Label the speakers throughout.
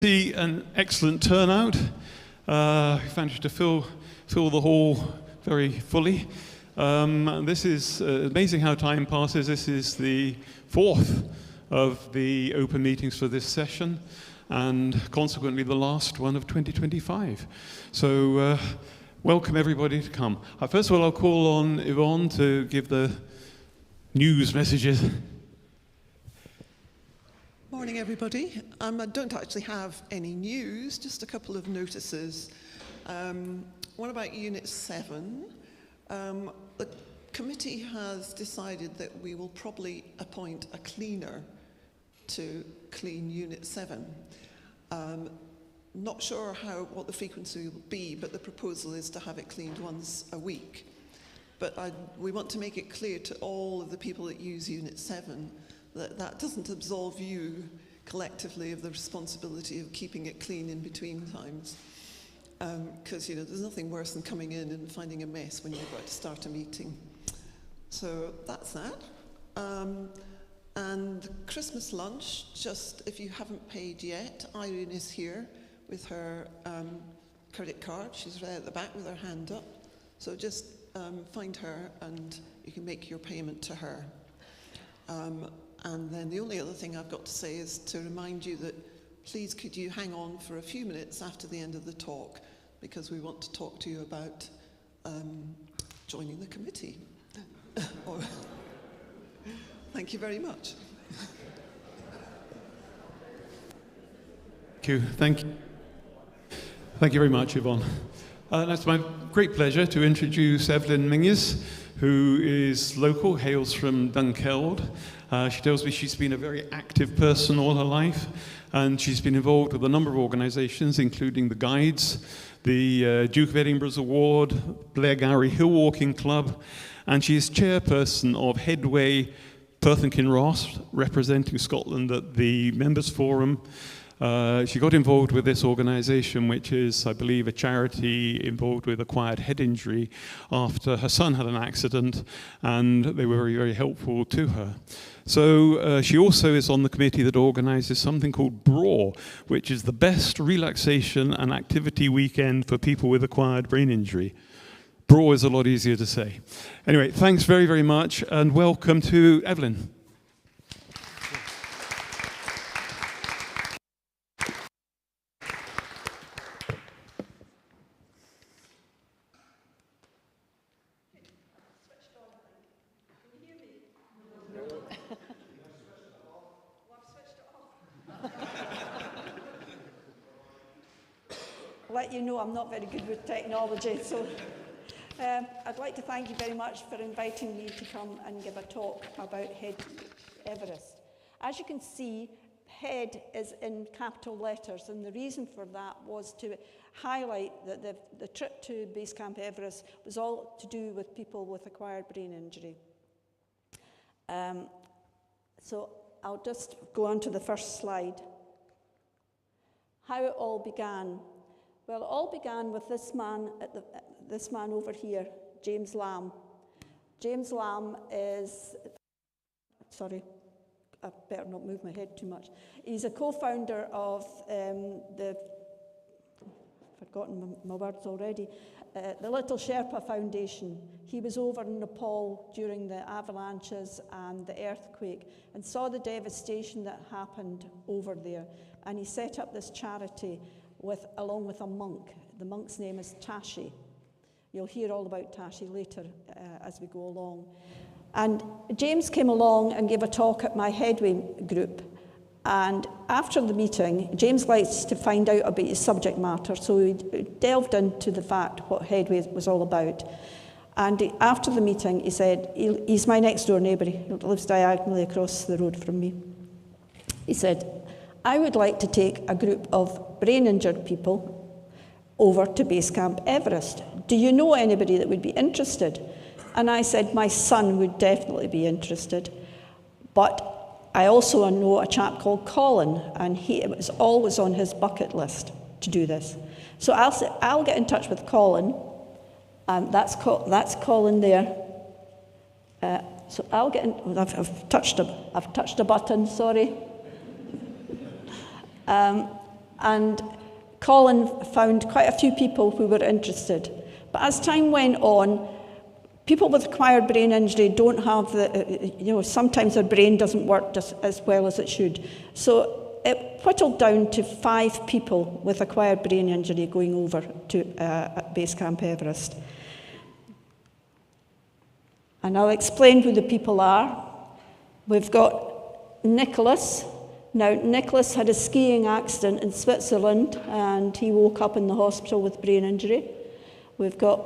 Speaker 1: See an excellent turnout. We managed to fill the hall very fully. This is amazing how time passes. This is the fourth of the open meetings for this session, and consequently the last one of 2025. So welcome everybody to come. First of all, I'll call on Yvonne to give the news messages.
Speaker 2: Morning, everybody. I don't actually have any news, just a couple of notices. One about Unit 7. The committee has decided that we will probably appoint a cleaner to clean Unit 7. Not sure what the frequency will be, but the proposal is to have it cleaned once a week. But we want to make it clear to all of the people that use Unit 7 that doesn't absolve you collectively of the responsibility of keeping it clean in between times. Because there's nothing worse than coming in and finding a mess when you're about to start a meeting. So that's that. And Christmas lunch, just if you haven't paid yet, Irene is here with her credit card. She's right at the back with her hand up. So just find her and you can make your payment to her. And then the only other thing I've got to say is to remind you that please could you hang on for a few minutes after the end of the talk, because we want to talk to you about joining the committee. Thank you very much.
Speaker 1: Thank you. Thank you very much, Yvonne. It's my great pleasure to introduce Evelyn Menzies, who is local, hails from Dunkeld. She tells me she's been a very active person all her life, and she's been involved with a number of organisations, including the Guides, the Duke of Edinburgh's Award, Blairgowrie Hill Walking Club, and she is chairperson of Headway Perth and Kinross, representing Scotland at the Members Forum. She got involved with this organisation, which is, I believe, a charity involved with acquired head injury after her son had an accident, and they were very, very helpful to her. So she also is on the committee that organises something called BRAW, which is the best relaxation and activity weekend for people with acquired brain injury. BRAW is a lot easier to say. Anyway, thanks very, very much, and welcome to Evelyn.
Speaker 3: Let you know I'm not very good with technology, so I'd like to thank you very much for inviting me to come and give a talk about Everest. As you can see, HEAD is in capital letters, and the reason for that was to highlight that the trip to Base Camp Everest was all to do with people with acquired brain injury. So I'll just go on to the first slide. How it all began. Well, it all began with this man over here, James Lamb. James Lamb is, sorry, I better not move my head too much. He's a co-founder of I've forgotten my words already, the Little Sherpa Foundation. He was over in Nepal during the avalanches and the earthquake and saw the devastation that happened over there. And he set up this charity along with a monk. The monk's name is Tashi. You'll hear all about Tashi later as we go along. And James came along and gave a talk at my Headway group. And after the meeting, James likes to find out about his subject matter, so we delved into the fact what Headway was all about. And after the meeting, he said, he's my next door neighbour, he lives diagonally across the road from me. He said, I would like to take a group of brain-injured people over to Base Camp Everest. Do you know anybody that would be interested? And I said, my son would definitely be interested. But I also know a chap called Colin, and it was always on his bucket list to do this. So I'll get in touch with Colin, and that's Colin there. So I'll get in. I've touched a button. Sorry. And Colin found quite a few people who were interested. But as time went on, people with acquired brain injury don't have sometimes their brain doesn't work just as well as it should. So it whittled down to 5 people with acquired brain injury going over to Base Camp Everest. And I'll explain who the people are. We've got Nicholas. Now, Nicholas had a skiing accident in Switzerland, and he woke up in the hospital with brain injury. We've got,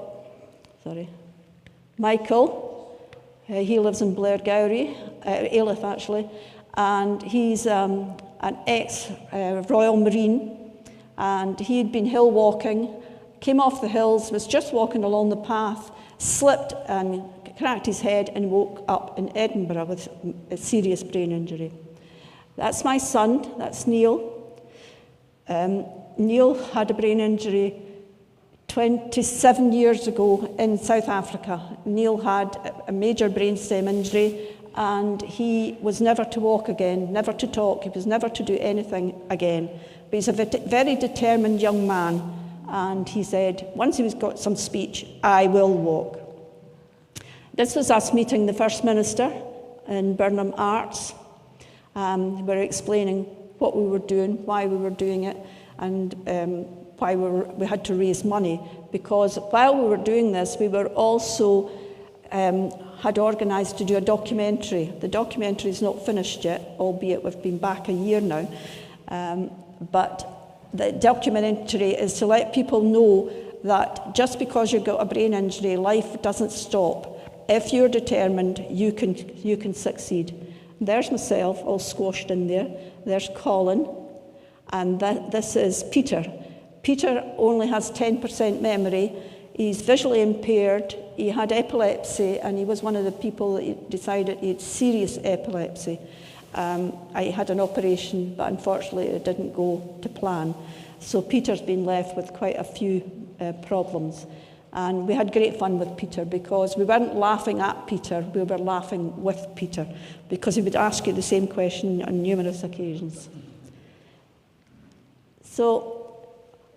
Speaker 3: Michael. He lives in Blairgowrie, Ailith actually, and he's an ex-Royal Marine, and he had been hill walking, came off the hills, was just walking along the path, slipped and cracked his head and woke up in Edinburgh with a serious brain injury. That's my son, that's Niall. Niall had a brain injury 27 years ago in South Africa. Niall had a major brainstem injury, and he was never to walk again, never to talk, he was never to do anything again. But he's a very determined young man, and he said, once he got some speech, I will walk. This was us meeting the First Minister in Burnham Arts. We were explaining what we were doing, why we were doing it, and why we had to raise money. Because while we were doing this, we were also had organised to do a documentary. The documentary is not finished yet, albeit we've been back a year now. But the documentary is to let people know that just because you've got a brain injury, life doesn't stop. If you're determined, you can succeed. There's myself, all squashed in there. There's Colin, and this is Peter. Peter only has 10% memory. He's visually impaired. He had epilepsy, and he was one of the people that decided he had serious epilepsy. I had an operation, but unfortunately it didn't go to plan. So Peter's been left with quite a few problems. And we had great fun with Peter, because we weren't laughing at Peter, we were laughing with Peter, because he would ask you the same question on numerous occasions. So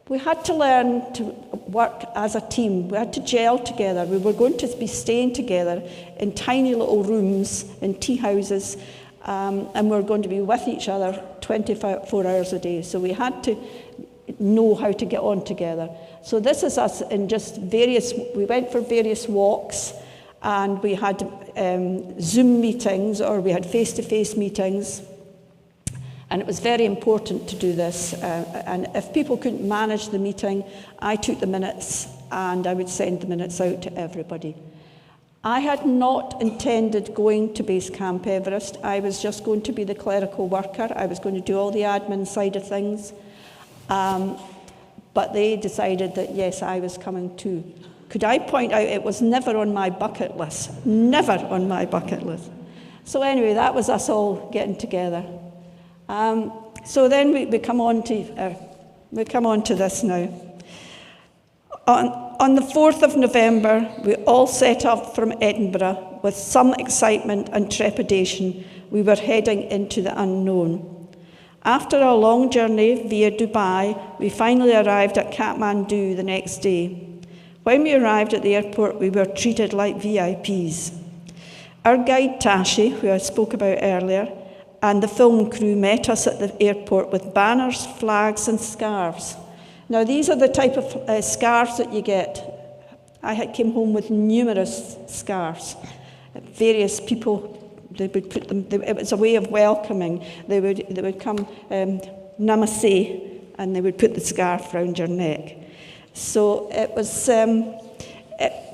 Speaker 3: we had to learn to work as a team. We had to gel together. We were going to be staying together in tiny little rooms, in tea houses, and we were going to be with each other 24 hours a day. So we had to know how to get on together. So this is us in just we went for various walks, and we had Zoom meetings, or we had face-to-face meetings, and it was very important to do this. And if people couldn't manage the meeting, I took the minutes, and I would send the minutes out to everybody. I had not intended going to Base Camp Everest. I was just going to be the clerical worker. I was going to do all the admin side of things. But they decided that, yes, I was coming too. Could I point out it was never on my bucket list? Never on my bucket list. So anyway, that was us all getting together. So then we come on to this now. On the 4th of November, we all set off from Edinburgh with some excitement and trepidation. We were heading into the unknown. After a long journey via Dubai, we finally arrived at Kathmandu the next day. When we arrived at the airport, we were treated like VIPs. Our guide Tashi, who I spoke about earlier, and the film crew met us at the airport with banners, flags, and scarves. Now, these are the type of scarves that you get. I came home with numerous scarves. Various people, they would put them. It was a way of welcoming. They would come, namaste, and they would put the scarf around your neck. So it was.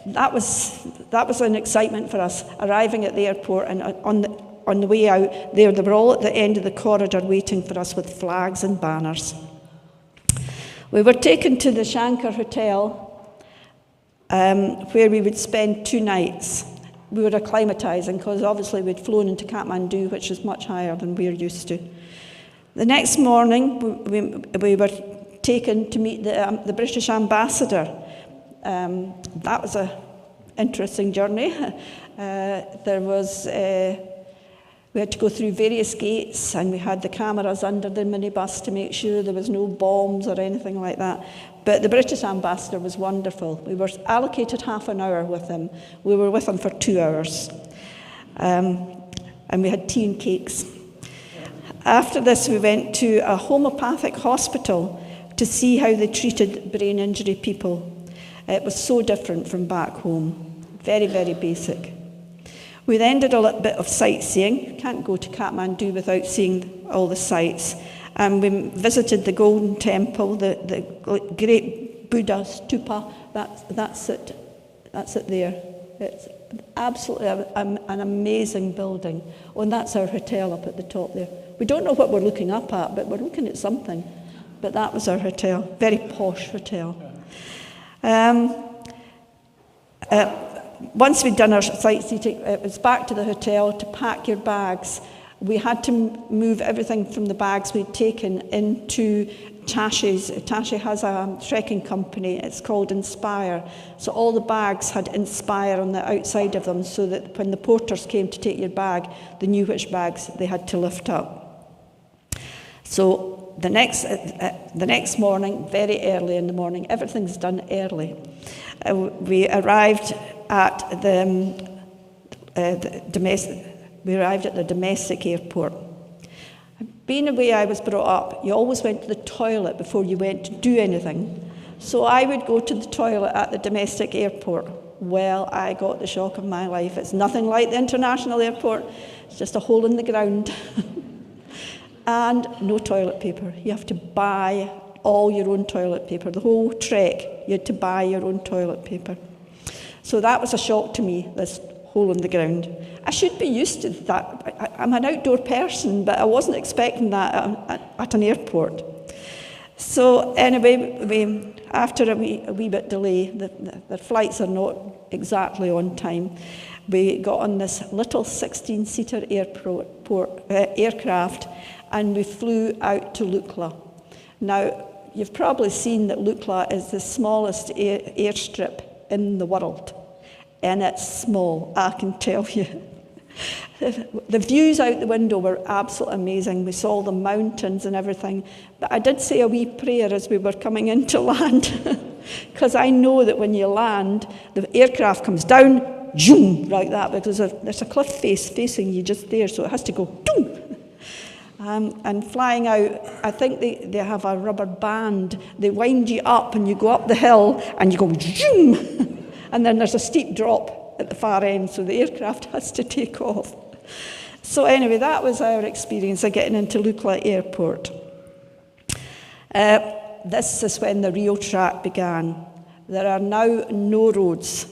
Speaker 3: That was an excitement for us, arriving at the airport, and on the way out, they were all at the end of the corridor waiting for us with flags and banners. We were taken to the Shankar Hotel, where we would spend 2 nights. We were acclimatising, because obviously we'd flown into Kathmandu, which is much higher than we're used to. The next morning, we were taken to meet the British ambassador. That was an interesting journey. There was We had to go through various gates, and we had the cameras under the minibus to make sure there was no bombs or anything like that. But the British ambassador was wonderful. We were allocated half an hour with him. We were with him for 2 hours. And we had tea and cakes. After this, we went to a homeopathic hospital to see how they treated brain injury people. It was so different from back home. Very, very basic. We then did a little bit of sightseeing. You can't go to Kathmandu without seeing all the sights. And we visited the Golden Temple, the great Buddha stupa. That's it. That's it there. It's absolutely an amazing building. Oh, and that's our hotel up at the top there. We don't know what we're looking up at, but we're looking at something. But that was our hotel. Very posh hotel. Once we'd done our sightseeing, it was back to the hotel to pack your bags. We had to move everything from the bags we'd taken into Tayside. Tayside has a trekking company. It's called Inspire. So all the bags had Inspire on the outside of them, so that when the porters came to take your bag, they knew which bags they had to lift up. So the next morning, very early in the morning, everything's done early. We arrived at the domestic airport. Being the way I was brought up, you always went to the toilet before you went to do anything. So I would go to the toilet at the domestic airport. Well, I got the shock of my life. It's nothing like the international airport. It's just a hole in the ground. And no toilet paper. You have to buy all your own toilet paper. The whole trek, you had to buy your own toilet paper. So that was a shock to me, this hole in the ground. I should be used to that. I'm an outdoor person, but I wasn't expecting that at an airport. So anyway, after a wee bit delay, the flights are not exactly on time. We got on this little 16-seater aircraft, and we flew out to Lukla. Now, you've probably seen that Lukla is the smallest airstrip in the world. And it's small, I can tell you. The views out the window were absolutely amazing. We saw the mountains and everything. But I did say a wee prayer as we were coming into land. Because I know that when you land, the aircraft comes down, zoom, like that, because there's a cliff face facing you just there, so it has to go, doom. And flying out, I think they have a rubber band. They wind you up and you go up the hill and you go zoom. And then there's a steep drop at the far end, so the aircraft has to take off. So anyway, that was our experience of getting into Lukla Airport. This is when the real track began. There are now no roads.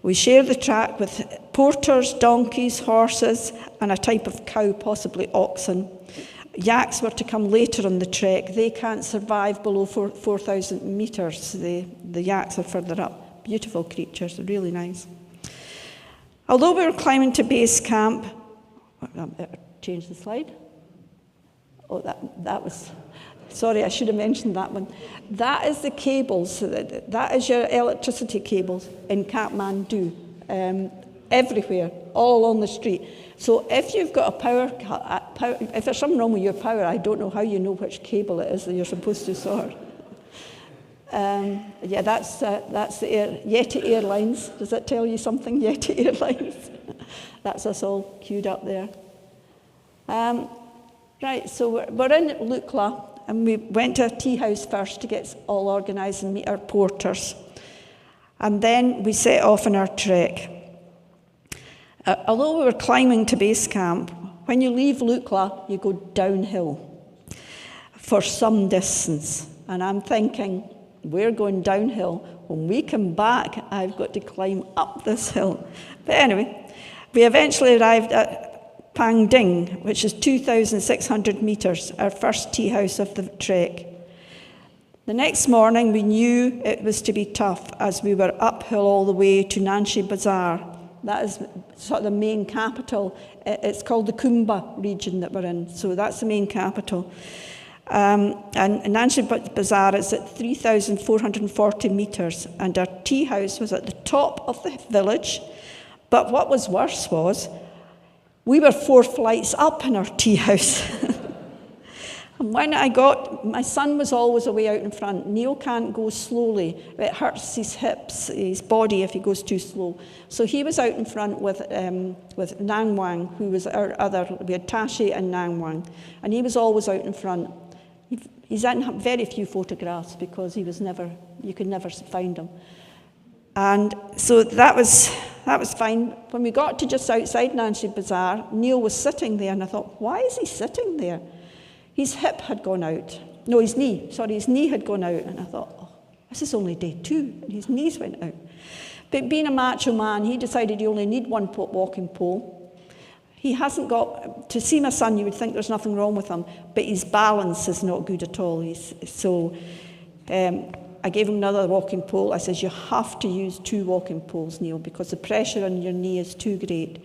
Speaker 3: We share the track with porters, donkeys, horses, and a type of cow, possibly oxen. Yaks were to come later on the trek. They can't survive below 4,000 metres. The yaks are further up. Beautiful creatures, really nice. Although we were climbing to base camp, change the slide. Oh, that was, sorry, I should have mentioned that one. That is the cables, that is your electricity cables in Kathmandu, everywhere, all on the street. So if you've got a power cut, if there's something wrong with your power, I don't know how you know which cable it is that you're supposed to sort. Yeah, that's the Yeti Airlines. Does that tell you something, Yeti Airlines? That's us all queued up there. Right, so we're in Lukla, and we went to a tea house first to get all organised and meet our porters. And then we set off on our trek. Although we were climbing to base camp, when you leave Lukla, you go downhill for some distance. And I'm thinking, we're going downhill. When we come back, I've got to climb up this hill. But anyway, we eventually arrived at Pangding, which is 2,600 metres, our first tea house of the trek. The next morning, we knew it was to be tough as we were uphill all the way to Nanshi Bazaar. That is sort of the main capital. It's called the Kumba region that we're in, so that's the main capital. And Nanshi Bazaar is at 3,440 metres, and our tea house was at the top of the village. But what was worse was, We were 4 flights up in our tea house. And when my son was always away out in front. Niall can't go slowly. It hurts his hips, his body, if he goes too slow. So he was out in front with Nang Wang, who was our other. We had Tashi and Nang Wang. And he was always out in front. He's in very few photographs because you could never find him. And so that was fine. When we got to just outside Nanshi Bazaar, Niall was sitting there, and I thought, why is he sitting there? His hip had gone out. No, his knee. Sorry, his knee had gone out. And I thought, oh, this is only day 2, and his knees went out. But being a macho man, he decided you only need 1 walking pole. He hasn't got, to see my son, you would think there's nothing wrong with him, but his balance is not good at all. I gave him another walking pole. I says, you have to use 2 walking poles, Niall, because the pressure on your knee is too great.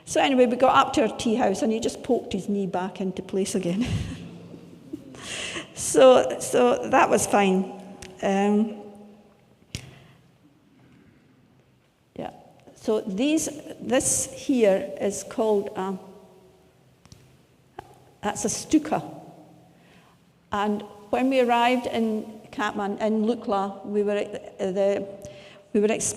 Speaker 3: So anyway, we got up to our tea house, and he just poked his knee back into place again. So that was fine. Yeah. So this here is called that's a stuka. And when we arrived in Kathmandu, in Lukla,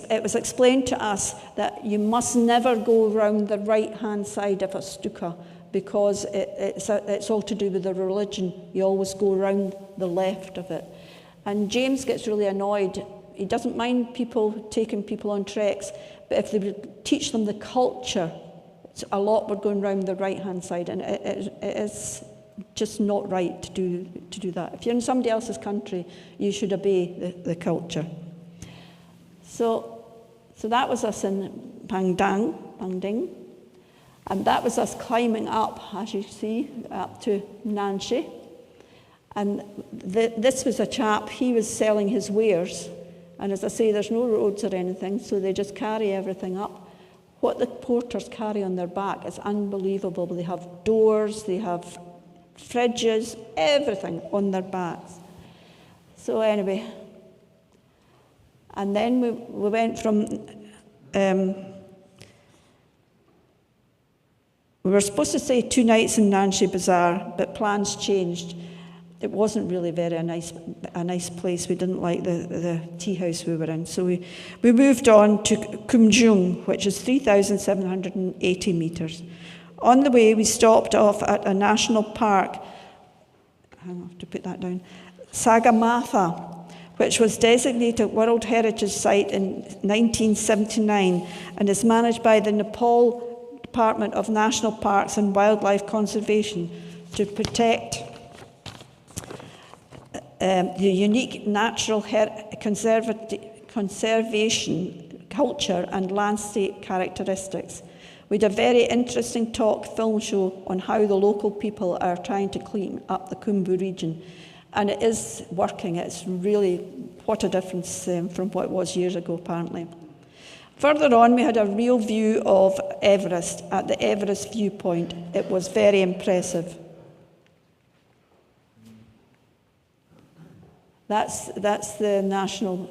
Speaker 3: it was explained to us that you must never go around the right-hand side of a stuka, because it's all to do with the religion. You always go around the left of it. And James gets really annoyed. He doesn't mind people taking people on treks, but if they would teach them the culture, a lot were going around the right-hand side, and it is just not right to do that. If you're in somebody else's country, you should obey the culture. So that was us in Pangding. And that was us climbing up, as you see, up to Nanshi. And this was a chap, he was selling his wares. And as I say, there's no roads or anything, so they just carry everything up. What the porters carry on their back is unbelievable. They have doors, they have fridges, everything on their backs. So anyway, and then we went from... we were supposed to stay 2 nights in Nanshi Bazaar, but plans changed. It wasn't really a nice place. We didn't like the tea house we were in. So we moved on to Kumjung, which is 3,780 metres. On the way, we stopped off at a national park. I have to put that down. Sagamatha, which was designated World Heritage Site in 1979 and is managed by the Nepal Department of National Parks and Wildlife Conservation to protect the unique natural conservation, culture and landscape characteristics. We had a very interesting film show on how the local people are trying to clean up the Khumbu region. And it is working. It's really, what a difference from what it was years ago, apparently. Further on, we had a real view of Everest at the Everest viewpoint. It was very impressive. That's the national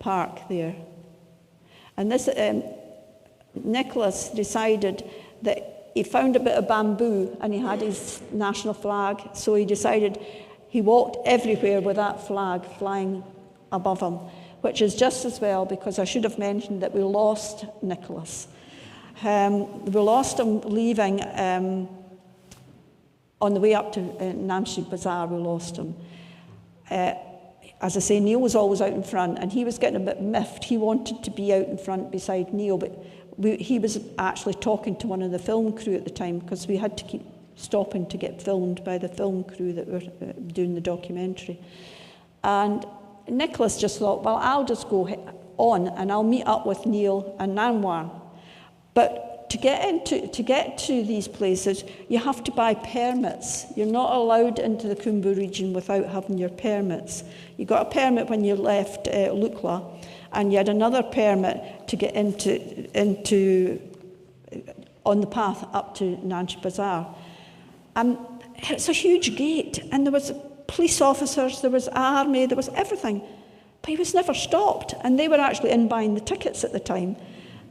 Speaker 3: park there. And this, Nicholas decided that he found a bit of bamboo and he had his national flag, so he decided he walked everywhere with that flag flying above him, which is just as well, because I should have mentioned that we lost Nicholas. We lost him leaving on the way up to Nanshi Bazaar. We lost him. As I say, Niall was always out in front, and he was getting a bit miffed. He wanted to be out in front beside Niall, but he was actually talking to one of the film crew at the time, because we had to keep stopping to get filmed by the film crew that were doing the documentary. And Nicholas just thought, well, I'll just go on and I'll meet up with Niall and Nanwar. But to get to these places, you have to buy permits. You're not allowed into the Khumbu region without having your permits. You got a permit when you left Lukla, and you had another permit to get into on the path up to Nanshi Bazaar. It's a huge gate, and there was police officers, there was army, there was everything. But he was never stopped, and they were actually in buying the tickets at the time.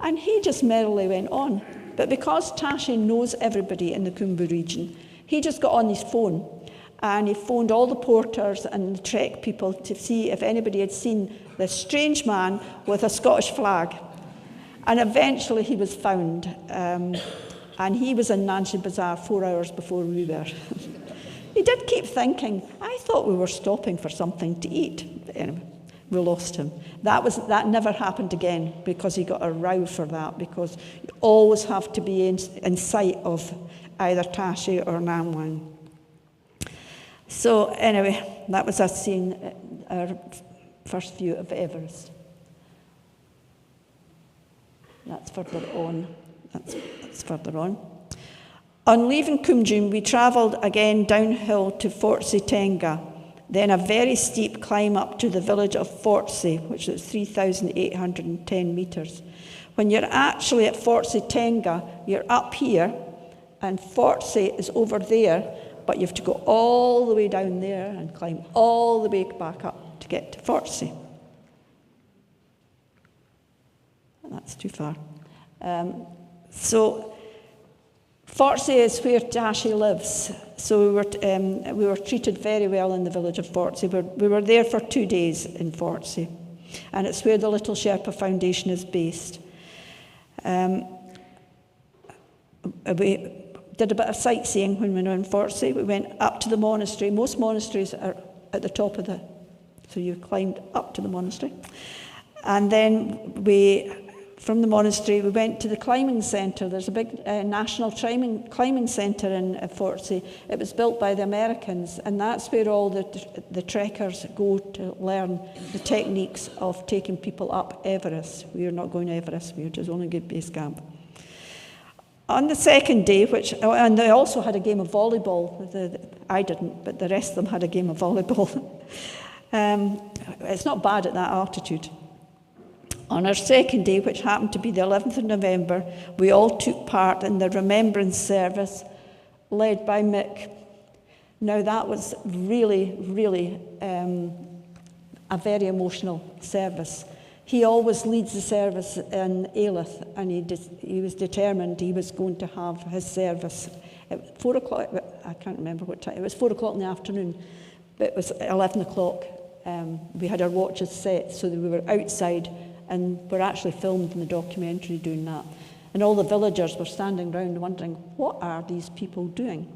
Speaker 3: And he just merrily went on. But because Tashi knows everybody in the Khumbu region, he just got on his phone and he phoned all the porters and the trek people to see if anybody had seen this strange man with a Scottish flag. And eventually he was found. And he was in Nancy Bazaar 4 hours before we were. He did keep thinking, I thought we were stopping for something to eat. But anyway, we lost him. That never happened again because he got a row for that, because you always have to be in sight of either Tashi or Namwang. So anyway, that was us seeing our first view of Everest. That's further on. That's further on. On leaving Kumjum, we travelled again downhill to Fortsy Tenga, then a very steep climb up to the village of Fortsy, which is 3,810 metres. When you're actually at Fortsy Tenga, you're up here, and Fortsy is over there, but you have to go all the way down there and climb all the way back up to get to Fortsy. That's too far. So Fortsy is where Tashi lives. So we were treated very well in the village of Fortsy. We were there for 2 days in Fortsy, and it's where the Little Sherpa Foundation is based. We did a bit of sightseeing when we were in Fortsy. We went up to the monastery. Most monasteries are at the top of so you climbed up to the monastery. And then from the monastery, we went to the climbing centre. There's a big national climbing centre in Fortsy. It was built by the Americans, and that's where all the trekkers go to learn the techniques of taking people up Everest. We are not going to Everest, we are just only good base camp. On the second day, and they also had a game of volleyball. I didn't, but the rest of them had a game of volleyball. It's not bad at that altitude. On our second day, which happened to be the 11th of November, we all took part in the remembrance service led by Mick. Now that was really, really a very emotional service. He always leads the service in Aelith, and he was determined he was going to have his service at 4 o'clock. I can't remember what time. It was 4 o'clock in the afternoon, but it was 11 o'clock. We had our watches set so that we were outside, and we're actually filmed in the documentary doing that. And all the villagers were standing around wondering, what are these people doing?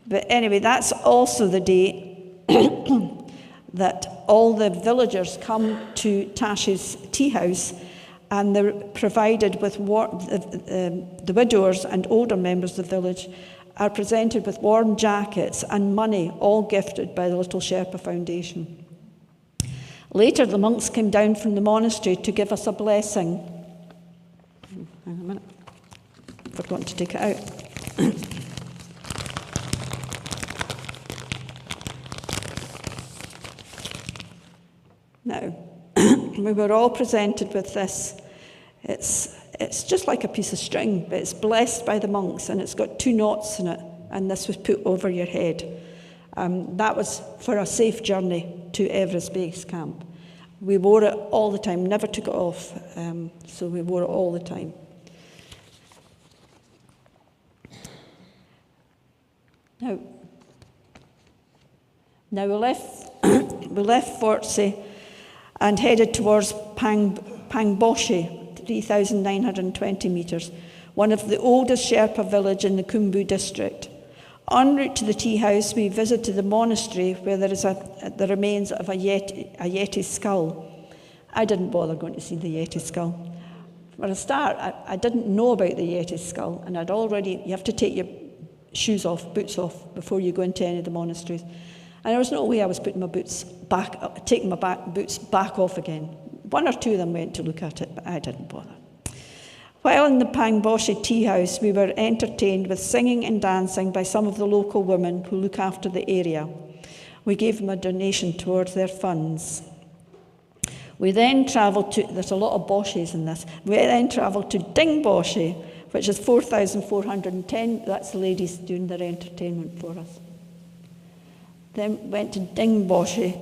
Speaker 3: But anyway, that's also the day that all the villagers come to Tashi's tea house, and they're provided with the widowers and older members of the village are presented with warm jackets and money, all gifted by the Little Sherpa Foundation. Later, the monks came down from the monastery to give us a blessing. Hang on a minute. I've forgotten to take it out. Now, we were all presented with this. It's just like a piece of string, but it's blessed by the monks, and it's got 2 knots in it, and this was put over your head. That was for a safe journey to Everest Base Camp. We wore it all the time, never took it off, so we wore it all the time. Now we left Fortsy and headed towards Pangboshi, 3,920 metres, one of the oldest Sherpa village in the Khumbu district. En route to the tea house, we visited the monastery where there is the remains of a Yeti skull. I didn't bother going to see the Yeti skull. For a start, I didn't know about the Yeti skull, and you have to take your shoes off, boots off, before you go into any of the monasteries. And there was no way I was putting my boots taking my boots back off again. 1 or 2 of them went to look at it, but I didn't bother. While in the Pangboshi tea house, we were entertained with singing and dancing by some of the local women who look after the area. We gave them a donation towards their funds. We then travelled there's a lot of boshes in this, we then travelled to Dingboshi, which is 4,410, that's the ladies doing their entertainment for us. Then went to Dingboshi,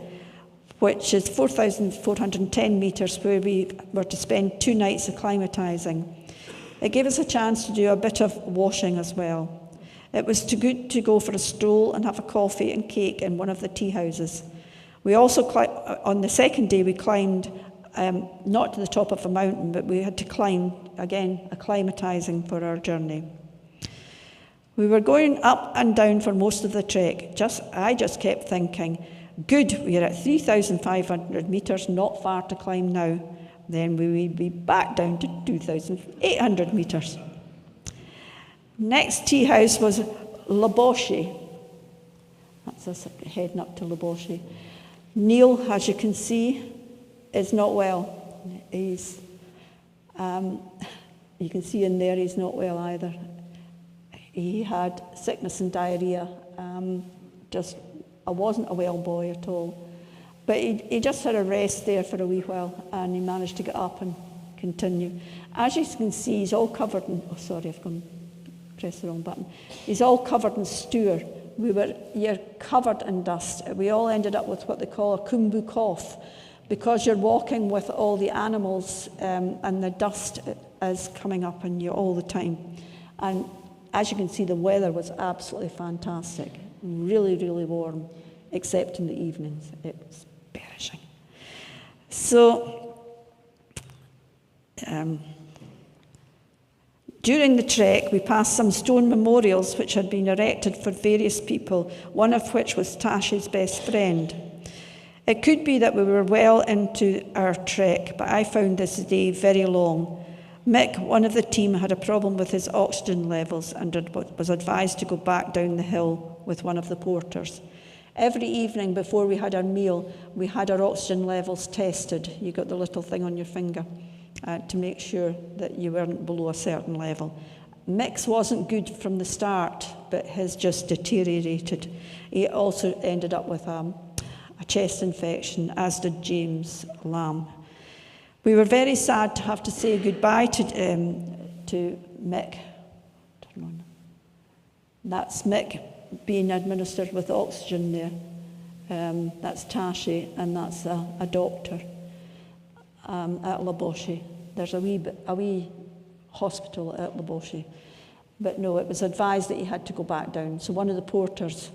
Speaker 3: which is 4,410 metres, where we were to spend 2 nights acclimatising. It gave us a chance to do a bit of washing as well. It was too good to go for a stroll and have a coffee and cake in one of the tea houses. We also, on the second day, we climbed, not to the top of a mountain, but we had to climb, again, acclimatising for our journey. We were going up and down for most of the trek. I just kept thinking, good, we're at 3,500 metres, not far to climb now. Then we will be back down to 2,800 metres. Next tea house was Laboshi. That's us heading up to Laboshi. Niall, as you can see, is not well. He's, you can see in there he's not well either. He had sickness and diarrhoea. I wasn't a well boy at all. But he just had a rest there for a wee while, and he managed to get up and continue. As you can see, he's all covered in, oh sorry, I've pressed the wrong button. He's all covered in stour. You're covered in dust. We all ended up with what they call a kumbu cough, because you're walking with all the animals and the dust is coming up on you all the time. And as you can see, the weather was absolutely fantastic. Really, really warm, except in the evenings. It was perishing. So, during the trek, we passed some stone memorials which had been erected for various people, one of which was Tashi's best friend. It could be that we were well into our trek, but I found this day very long. Mick, one of the team, had a problem with his oxygen levels and was advised to go back down the hill with one of the porters. Every evening before we had our meal, we had our oxygen levels tested. You got the little thing on your finger to make sure that you weren't below a certain level. Mick's wasn't good from the start, but his just deteriorated. He also ended up with a chest infection, as did James Lamb. We were very sad to have to say goodbye to Mick. Turn on. That's Mick being administered with oxygen there. That's Tashi, and that's a doctor at Laboshi. There's a wee hospital at Laboshi. But no, it was advised that he had to go back down. So one of the porters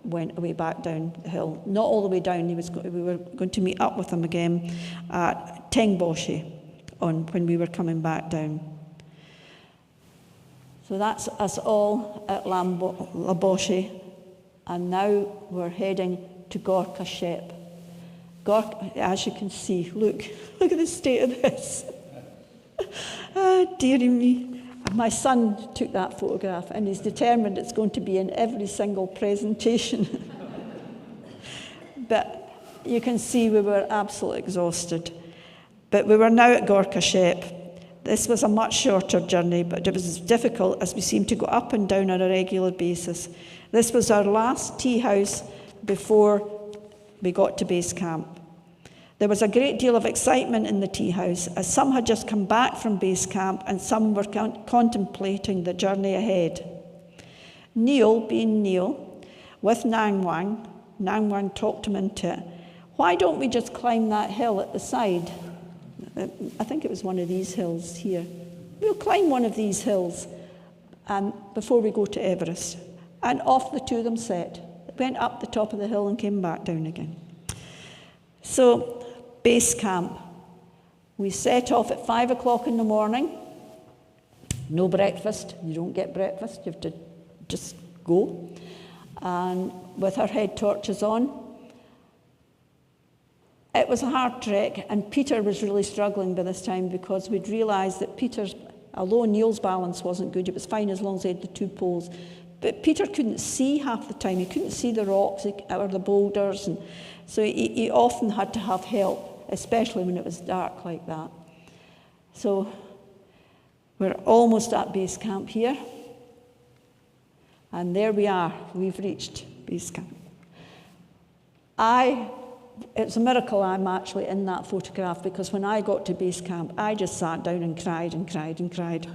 Speaker 3: went away back down the hill. Not all the way down. We were going to meet up with him again at Tengboshi when we were coming back down. So that's us all at Laboshi, and now we're heading to Gorka Shep. Gorka, as you can see, look at the state of this. Dearie me. My son took that photograph, and he's determined it's going to be in every single presentation. But you can see we were absolutely exhausted. But we were now at Gorka Shep. This was a much shorter journey, but it was as difficult as we seemed to go up and down on a regular basis. This was our last tea house before we got to base camp. There was a great deal of excitement in the tea house, as some had just come back from base camp and some were contemplating the journey ahead. Niall, being Niall, with Nangwang talked him into it. Why don't we just climb that hill at the side? I think it was one of these hills here. We'll climb one of these hills before we go to Everest. And off the two of them set. Went up the top of the hill and came back down again. So, base camp. We set off at 5 o'clock in the morning. No breakfast. You don't get breakfast. You have to just go. And with our head torches on. It was a hard trek, and Peter was really struggling by this time because we'd realised that Peter's, although Niall's balance wasn't good, it was fine as long as he had the two poles. But Peter couldn't see half the time. He couldn't see the rocks or the boulders, and so he often had to have help, especially when it was dark like that. So we're almost at base camp here. And there we are. We've reached base camp. It's a miracle I'm actually in that photograph, because when I got to base camp, I just sat down and cried and cried and cried.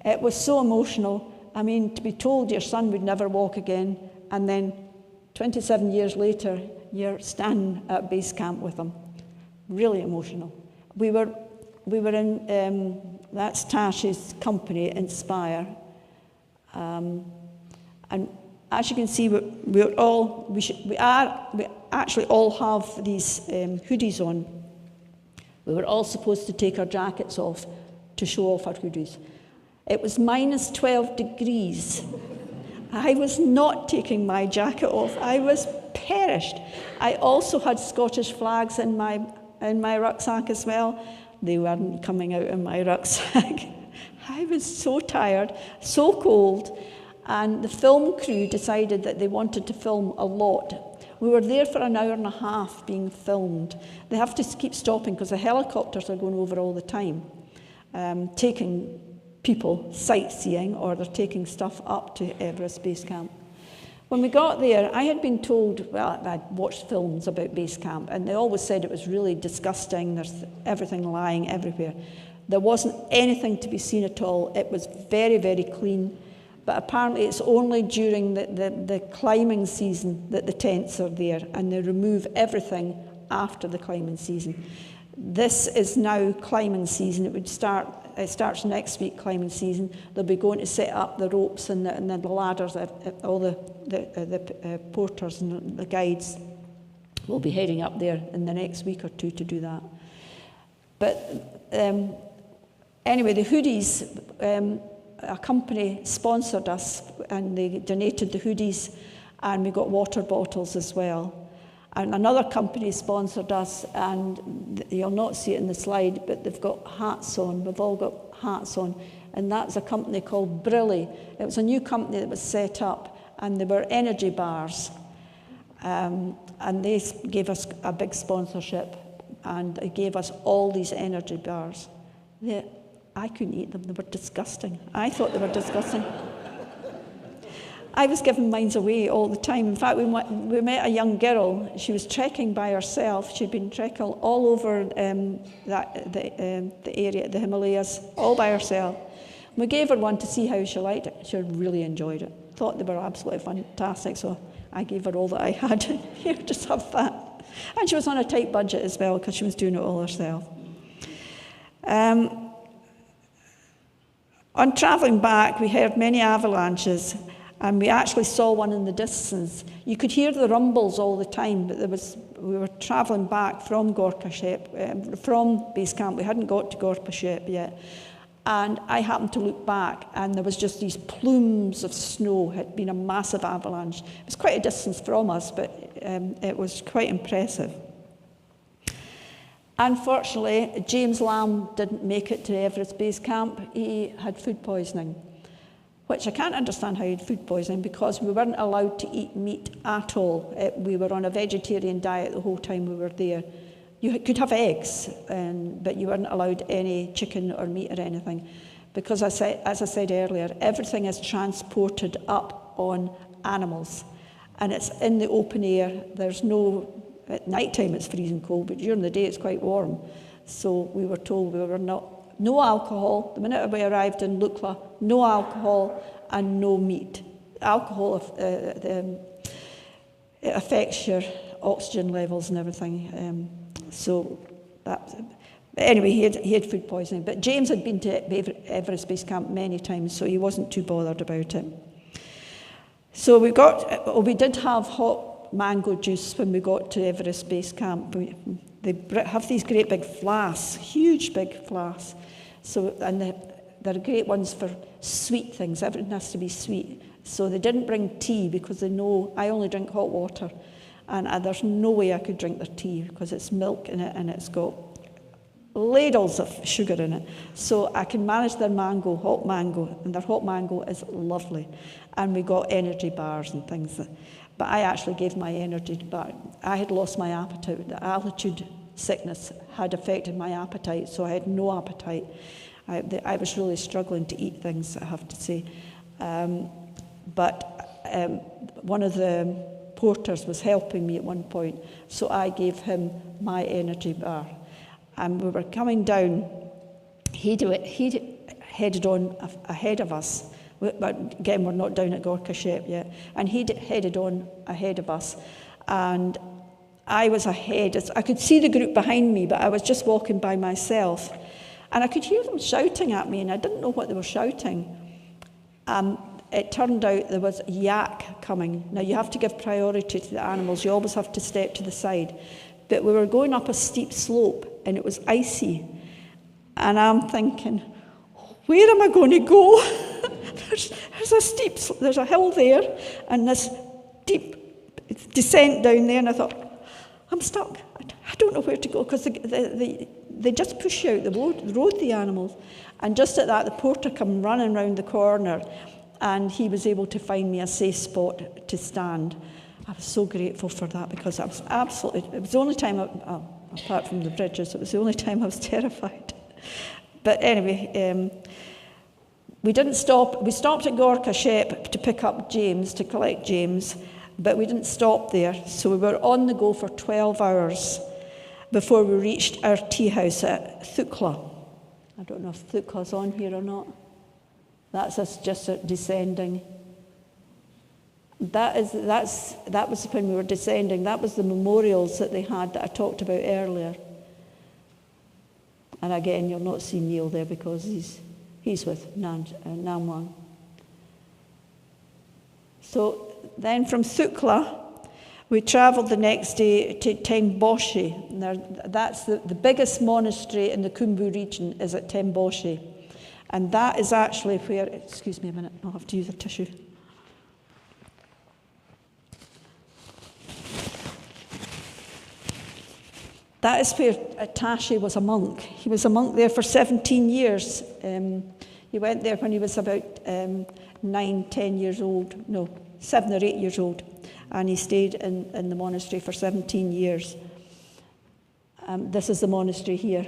Speaker 3: It was so emotional. I mean, to be told your son would never walk again, and then 27 years later, you're standing at base camp with him. Really emotional. We were we were in, that's Tasha's company, Inspire. And as you can see, we actually all have these hoodies on. We were all supposed to take our jackets off to show off our hoodies. It was minus 12 degrees. I was not taking my jacket off. I was perished. I also had Scottish flags in my rucksack as well. They weren't coming out in my rucksack. I was so tired, so cold, and the film crew decided that they wanted to film a lot. We were there for an hour and a half being filmed. They have to keep stopping because the helicopters are going over all the time, taking people sightseeing, or they're taking stuff up to Everest Base Camp. When we got there, I had been told, well, I'd watched films about base camp, and they always said it was really disgusting, there's everything lying everywhere. There wasn't anything to be seen at all. It was very, very clean, but apparently it's only during the climbing season that the tents are there, and they remove everything after the climbing season. This is now climbing season. It starts next week, climbing season. They'll be going to set up the ropes and the ladders. All the porters and the guides will be heading up there in the next week or two to do that. But anyway, the hoodies, a company sponsored us and they donated the hoodies, and we got water bottles as well. And another company sponsored us, and you'll not see it in the slide, but they've got hats on. We've all got hats on. And that's a company called Brilli. It was a new company that was set up, and they were energy bars. And they gave us a big sponsorship, and they gave us all these energy bars. I couldn't eat them. They were disgusting. I thought they were disgusting. I was giving mine away all the time. In fact, we met a young girl. She was trekking by herself. She'd been trekking all over the area, the Himalayas, all by herself. We gave her one to see how she liked it. She really enjoyed it. Thought they were absolutely fantastic, so I gave her all that I had. Here, just have that. And she was on a tight budget as well because she was doing it all herself. On travelling back, we heard many avalanches. And we actually saw one in the distance. You could hear the rumbles all the time, but we were travelling back from from base camp. We hadn't got to Gorpashep yet. And I happened to look back, and there was just these plumes of snow. It had been a massive avalanche. It was quite a distance from us, but it was quite impressive. Unfortunately, James Lamb didn't make it to Everest Base Camp. He had food poisoning, which I can't understand how he had food poisoning, because we weren't allowed to eat meat at all. We were on a vegetarian diet the whole time we were there. You could have eggs, but you weren't allowed any chicken or meat or anything, because as I said earlier, everything is transported up on animals, and it's in the open air. At night time it's freezing cold, but during the day it's quite warm. So we were told we were no alcohol. The minute we arrived in Lukla, no alcohol and no meat. Alcohol it affects your oxygen levels and everything. Anyway, he had food poisoning. But James had been to Everest Base Camp many times, so he wasn't too bothered about it. So we did have hot mango juice when we got to Everest Base Camp. They have these great big flasks, huge big flasks. And they're great ones for sweet things. Everything has to be sweet. So they didn't bring tea because they know I only drink hot water. And there's no way I could drink their tea because it's milk in it and it's got ladles of sugar in it. So I can manage their hot mango, and their hot mango is lovely. And we got energy bars and things. But I actually gave my energy back. I had lost my appetite. The altitude sickness had affected my appetite, so I had no appetite. I was really struggling to eat things, I have to say. But one of the porters was helping me at one point, so I gave him my energy bar. And we were coming down. He'd headed on ahead of us. But again, we're not down at Gorkashep yet. And he'd headed on ahead of us. And I was ahead. I could see the group behind me, but I was just walking by myself. And I could hear them shouting at me, and I didn't know what they were shouting. It turned out there was a yak coming. Now, you have to give priority to the animals. You always have to step to the side. But we were going up a steep slope, and it was icy. And I'm thinking, where am I going to go? There's a hill there, and this deep descent down there. And I thought, I'm stuck. I don't know where to go, because they just push you out the road, the animals. And just at that, the porter came running round the corner, and he was able to find me a safe spot to stand. I was so grateful for that, because I was it was the only time, apart from the bridges, it was the only time I was terrified. But anyway, we didn't stop. We stopped at Gorka Shep to pick up James, to collect James, but we didn't stop there. So we were on the go for 12 hours before we reached our tea house at Thukla. I don't know if Thukla's on here or not. That's us just descending. That was when we were descending. That was the memorials that they had that I talked about earlier. And again, you'll not see Niall there because he's with Namwang. So then from Thukla, we travelled the next day to Temboshi. That's the biggest monastery in the Khumbu region is at Temboshi. And that is actually where, excuse me a minute, I'll have to use a tissue. That is where Tashi was a monk. He was a monk there for 17 years. He went there when he was about 7 or 8 years old. And he stayed in the monastery for 17 years. This is the monastery here.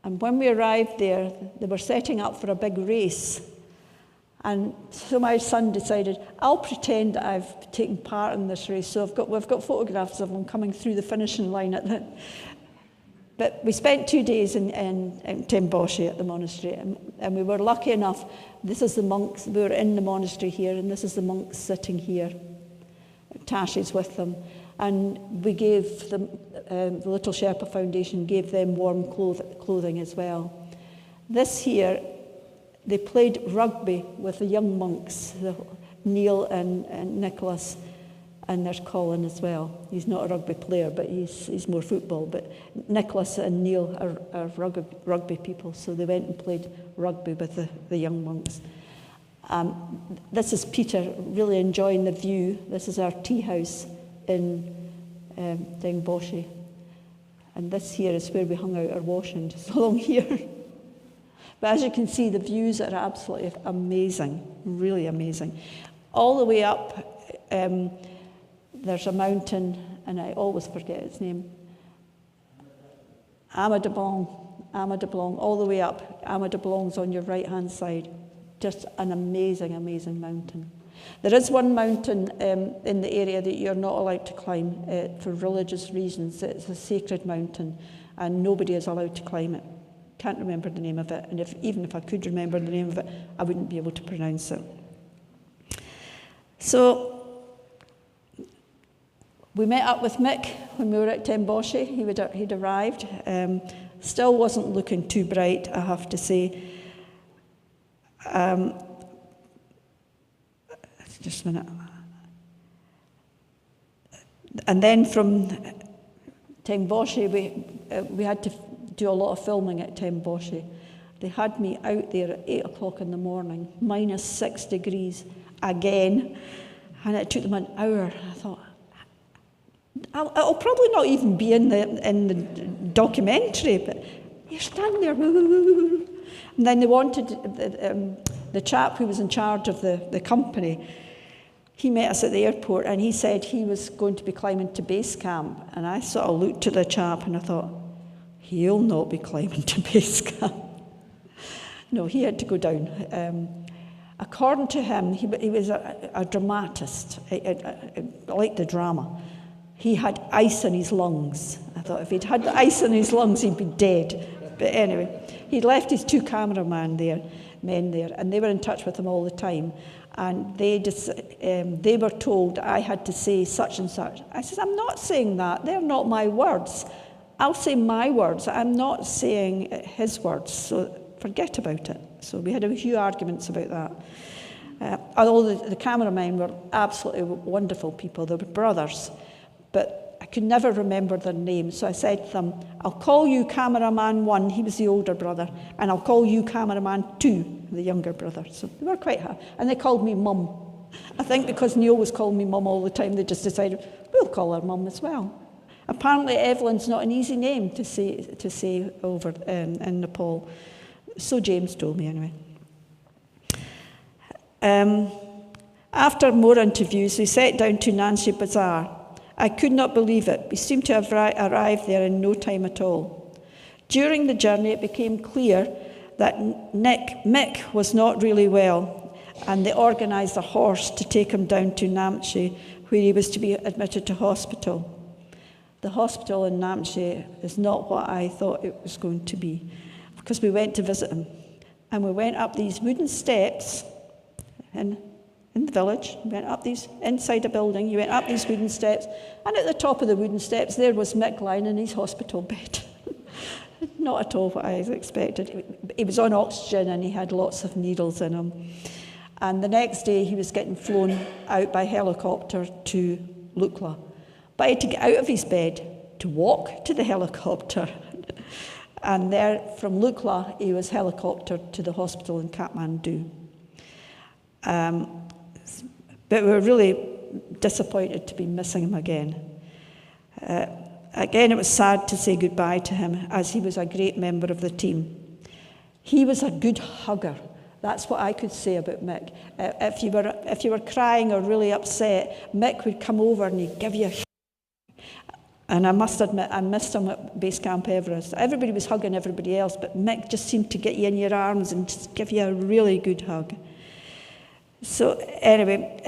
Speaker 3: And when we arrived there, they were setting up for a big race. And so my son decided, I'll pretend that I've taken part in this race. So we've got photographs of him coming through the finishing line at the. But we spent 2 days in Temboshi at the monastery, and we were lucky enough. This is the monks. We were in the monastery here, and this is the monks sitting here. Tashi's with them. And we gave them, the Little Sherpa Foundation gave them warm clothing as well. This here, they played rugby with the young monks, Niall and Nicholas, and there's Colin as well. He's not a rugby player, but he's more football. But Nicholas and Niall are rugby people, so they went and played rugby with the young monks. This is Peter really enjoying the view. This is our tea house in Temboshi. And this here is where we hung out our washing, just along here. But as you can see, the views are absolutely amazing, really amazing. All the way up, there's a mountain, and I always forget its name. Amadabong, all the way up. Amadabong's on your right-hand side. Just an amazing, amazing mountain. There is one mountain in the area that you're not allowed to climb for religious reasons. It's a sacred mountain, and nobody is allowed to climb it. Can't remember the name of it, and even if I could remember the name of it, I wouldn't be able to pronounce it. So we met up with Mick when we were at Temboshi. He'd arrived. Still wasn't looking too bright, I have to say. Just a minute. And then from Temboshi, we had to do a lot of filming at Temboshi. They had me out there at 8 o'clock in the morning, minus 6 degrees again, and it took them an hour. I thought, it'll probably not even be in the documentary, but you're standing there, and then they wanted the chap who was in charge of the company. He met us at the airport, and he said he was going to be climbing to base camp, and I sort of looked at the chap and I thought, he'll not be climbing to base camp. No, he had to go down. According to him, he was a dramatist. I liked the drama. He had ice in his lungs. I thought if he'd had the ice in his lungs, he'd be dead. But anyway, he'd left his 2 cameramen there, and they were in touch with him all the time. And they were told I had to say such and such. I said, I'm not saying that. They're not my words. I'll say my words. I'm not saying his words, so forget about it. So we had a few arguments about that. Although the cameramen were absolutely wonderful people, they were brothers, but I could never remember their names. So I said to them, I'll call you cameraman 1, he was the older brother, and I'll call you cameraman 2, the younger brother. So they were quite happy. And they called me Mum. I think because Neil was calling me Mum all the time, they just decided, we'll call her Mum as well. Apparently Evelyn's not an easy name to say over in Nepal. So James told me anyway. After more interviews, we set down to Nancy Bazaar. I could not believe it. We seemed to have arrived there in no time at all. During the journey, it became clear that Mick was not really well, and they organised a horse to take him down to Namche, where he was to be admitted to hospital. The hospital in Namche is not what I thought it was going to be, because we went to visit him. And we went up these wooden steps in the village, went up these, inside a building, you went up these wooden steps, and at the top of the wooden steps, there was Mick lying in his hospital bed. Not at all what I expected. He was on oxygen and he had lots of needles in him. And the next day, he was getting flown out by helicopter to Lukla. But he had to get out of his bed to walk to the helicopter. And there, from Lukla, he was helicoptered to the hospital in Kathmandu. But we were really disappointed to be missing him again. Again, it was sad to say goodbye to him, as he was a great member of the team. He was a good hugger. That's what I could say about Mick. If you were crying or really upset, Mick would come over and he'd give you a and I must admit, I missed him at Base Camp Everest. Everybody was hugging everybody else, but Mick just seemed to get you in your arms and just give you a really good hug. So anyway,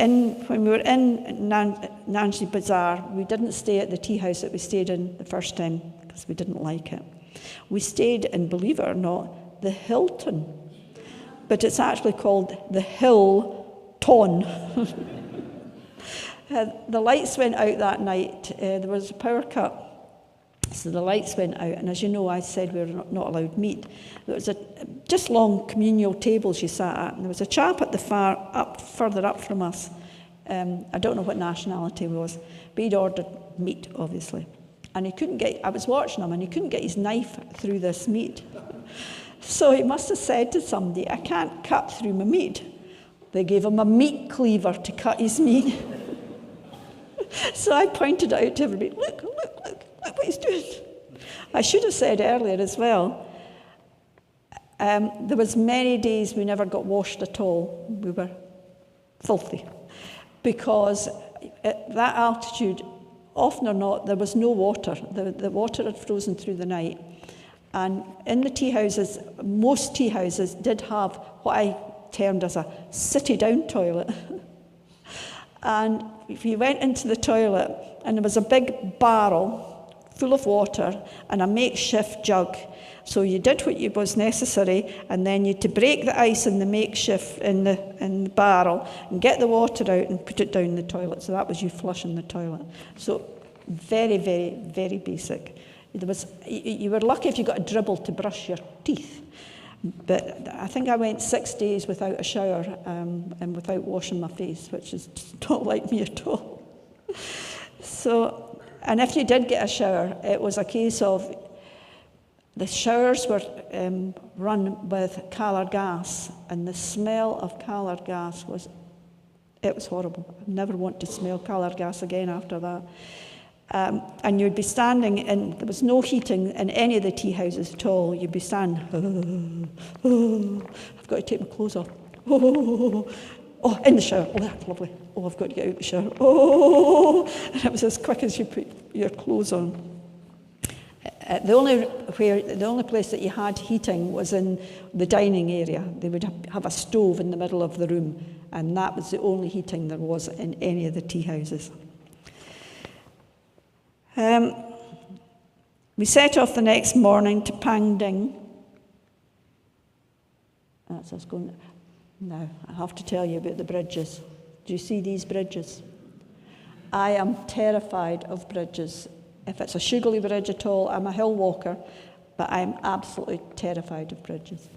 Speaker 3: when we were in Nancy Bazaar, we didn't stay at the tea house that we stayed in the first time because we didn't like it. We stayed in, believe it or not, the Hilton. But it's actually called the Hilton. The lights went out that night. There was a power cut, so the lights went out. And as you know, I said we were not allowed meat. There was just long communal tables you sat at, and there was a chap at the further up from us. I don't know what nationality he was, but he'd ordered meat, obviously. And he couldn't get. I was watching him, and he couldn't get his knife through this meat. So he must have said to somebody, "I can't cut through my meat." They gave him a meat cleaver to cut his meat. So I pointed out to everybody, look what he's doing. I should have said earlier as well, there was many days we never got washed at all. We were filthy. Because at that altitude, often or not, there was no water. The water had frozen through the night. And in the tea houses, most tea houses did have what I termed as a city-down toilet. And if you went into the toilet, and there was a big barrel full of water and a makeshift jug. So you did what was necessary, and then you had to break the ice in the makeshift in the barrel and get the water out and put it down the toilet. So that was you flushing the toilet. So very, very, very basic. You were lucky if you got a dribble to brush your teeth. But I think I went 6 days without a shower and without washing my face, which is not like me at all. So, and if you did get a shower, it was a case of the showers were run with Calor gas, and the smell of Calor gas was horrible. I never want to smell Calor gas again after that. And you'd be standing in, there was no heating in any of the tea houses at all. You'd be standing, I've got to take my clothes off. Oh, in the shower. Oh, that's lovely. Oh, I've got to get out of the shower. And it was as quick as you put your clothes on. The only place that you had heating was in the dining area. They would have a stove in the middle of the room, and that was the only heating there was in any of the tea houses. We set off the next morning to Pangding. That's us going. Now, I have to tell you about the bridges. Do you see these bridges? I am terrified of bridges. if it's a sugary bridge at all. I'm a hill walker, but I'm absolutely terrified of bridges.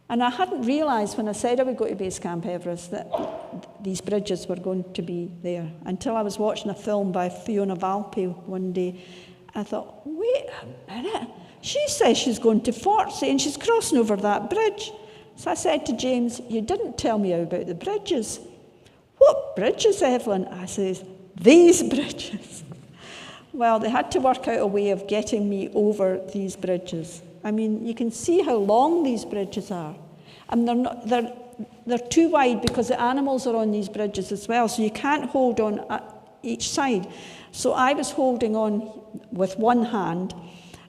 Speaker 3: And I hadn't realised when I said I would go to Base Camp Everest that these bridges were going to be there, until I was watching a film by Fiona Valpy one day. I thought, wait a minute, she says she's going to Fortsey and she's crossing over that bridge. So I said to James, you didn't tell me about the bridges. What bridges, Evelyn? I says, these bridges. Well, they had to work out a way of getting me over these bridges. I mean, you can see how long these bridges are. And they're too wide because the animals are on these bridges as well, so you can't hold on at each side. So I was holding on with one hand,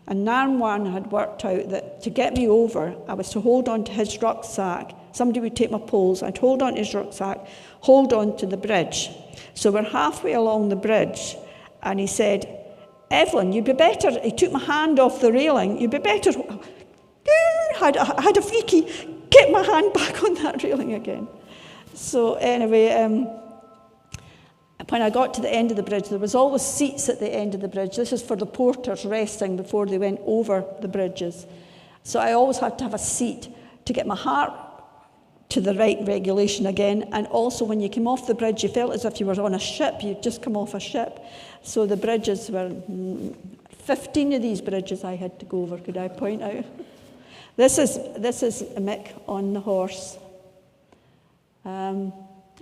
Speaker 3: and Narwan had worked out that to get me over, I was to hold on to his rucksack. Somebody would take my poles, I'd hold on to his rucksack, hold on to the bridge. So we're halfway along the bridge, and he said, Evelyn, you'd be better, he took my hand off the railing, you'd be better, I had a freaky, get my hand back on that railing again. So anyway, when I got to the end of the bridge, there was always seats at the end of the bridge. This is for the porters resting before they went over the bridges. So I always had to have a seat to get my heart to the right regulation again. And also when you came off the bridge, you felt as if you were on a ship. You'd just come off a ship. So the bridges were, 15 of these bridges I had to go over, could I point out? This is Mick on the horse. And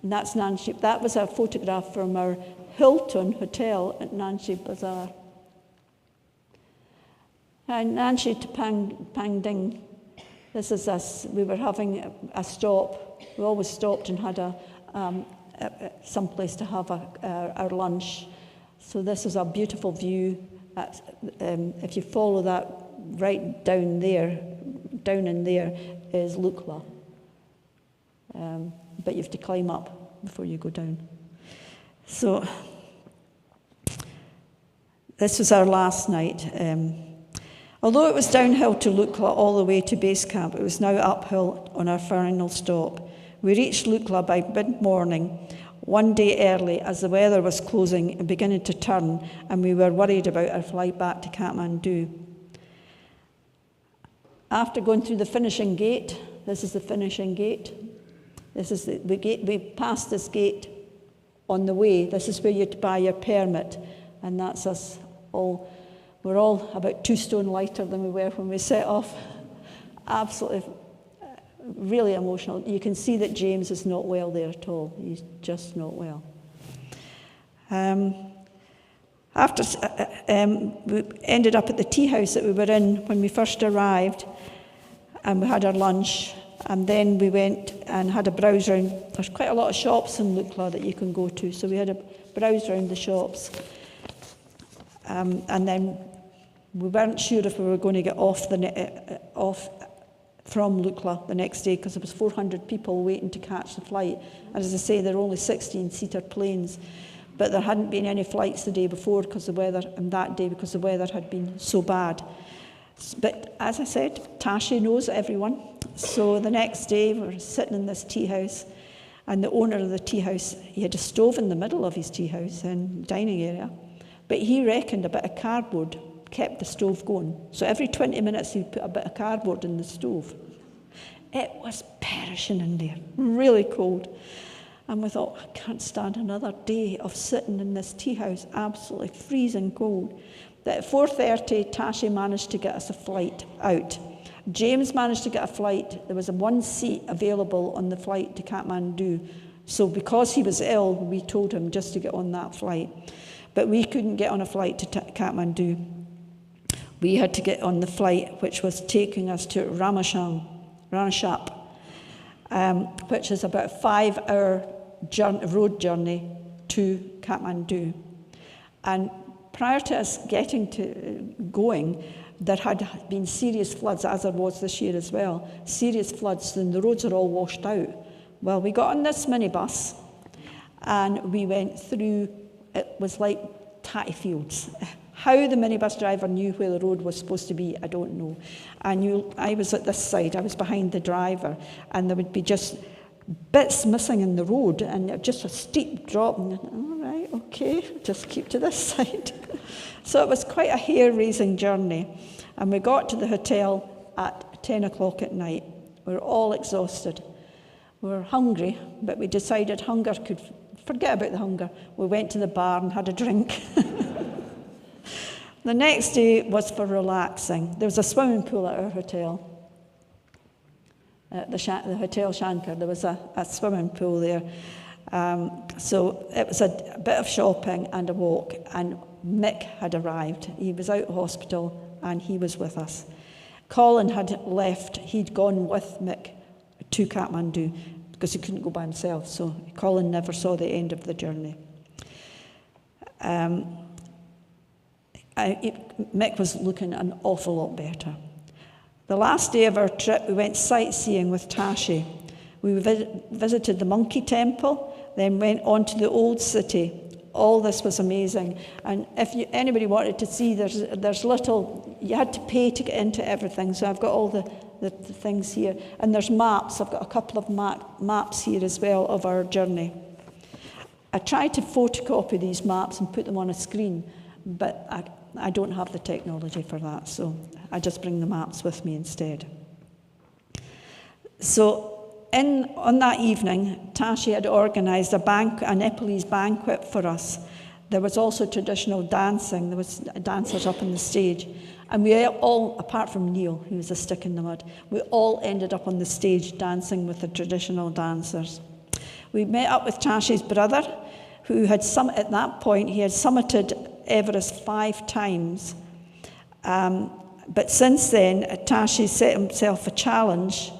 Speaker 3: that's Nancy. That was a photograph from our Hilton Hotel at Nancy Bazaar. And Nancy to Pang Ding. This is us. We were having a stop. We always stopped and had some place to have our lunch. So this is a beautiful view. If you follow that right down in there is Lukla. But you have to climb up before you go down. So this was our last night. Although it was downhill to Lukla all the way to base camp, it was now uphill on our final stop. We reached Lukla by mid-morning, one day early, as the weather was closing and beginning to turn, and we were worried about our flight back to Kathmandu. After going through the finishing gate, this is the finishing gate. This is the gate. We passed this gate on the way. This is where you buy your permit, and that's us all. We're all about 2 stone lighter than we were when we set off. Absolutely, really emotional. You can see that James is not well there at all. He's just not well. We ended up at the tea house that we were in when we first arrived, and we had our lunch. And then we went and had a browse round. There's quite a lot of shops in Lukla that you can go to, so we had a browse round the shops. And then we weren't sure if we were going to get off from Lukla the next day, because there was 400 people waiting to catch the flight. And as I say, there are only 16-seater planes. But there hadn't been any flights the day before because the weather, and that day because the weather had been so bad. But as I said, Tashi knows everyone. So the next day we were sitting in this tea house, and the owner of the tea house, he had a stove in the middle of his tea house and dining area, but he reckoned a bit of cardboard kept the stove going. So every 20 minutes he'd put a bit of cardboard in the stove. It was perishing in there, really cold. And we thought, I can't stand another day of sitting in this tea house, absolutely freezing cold. That at 4:30, Tashi managed to get us a flight out. James managed to get a flight. There was one seat available on the flight to Kathmandu. So because he was ill, we told him just to get on that flight. But we couldn't get on a flight to Kathmandu. We had to get on the flight which was taking us to Ramashap, which is about a 5-hour road journey to Kathmandu. And prior to us getting to going, there had been serious floods, as there was this year as well, serious floods, and the roads are all washed out. Well, we got on this minibus, and we went through, it was like tatty fields. How the minibus driver knew where the road was supposed to be, I don't know. I was at this side, I was behind the driver, and there would be just bits missing in the road, and just a steep drop, and all right, okay, just keep to this side. So it was quite a hair-raising journey. And we got to the hotel at 10 o'clock at night. We were all exhausted. We were hungry, but we decided hunger could, forget about the hunger. We went to the bar and had a drink. The next day was for relaxing. There was a swimming pool at our hotel. At the Hotel Shankar, there was a swimming pool there. So it was a bit of shopping and a walk, and Mick had arrived. He was out of hospital and he was with us. Colin had left. He'd gone with Mick to Kathmandu because he couldn't go by himself, so Colin never saw the end of the journey. Mick was looking an awful lot better. The last day of our trip, we went sightseeing with Tashi. We visited the Monkey Temple, then went on to the Old City. All this was amazing. And if anybody wanted to see, there's little, you had to pay to get into everything. So I've got all the things here. And there's maps. I've got a couple of maps here as well of our journey. I tried to photocopy these maps and put them on a screen, but I don't have the technology for that, so I just bring the maps with me instead. So on that evening, Tashi had organised a Nepalese banquet for us. There was also traditional dancing. There was dancers up on the stage. And we all, apart from Niall, who was a stick in the mud, we all ended up on the stage dancing with the traditional dancers. We met up with Tashi's brother, who had at that point, he had summited Everest 5 times. But since then, Tashi set himself a challenge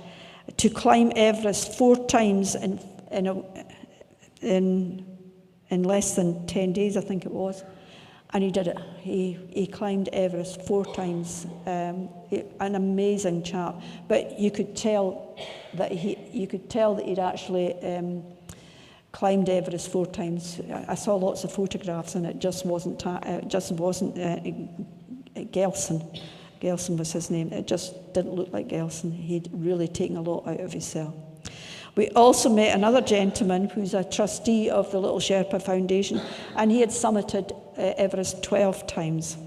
Speaker 3: to climb Everest 4 times in less than 10 days, I think it was. And he did it. He climbed Everest 4 times. An amazing chap. But you could tell that he'd actually climbed Everest 4 times. I saw lots of photographs, and it just wasn't Gelson. Gelson was his name. It just didn't look like Gelson. He'd really taken a lot out of himself. We also met another gentleman who's a trustee of the Little Sherpa Foundation, and he had summited Everest 12 times.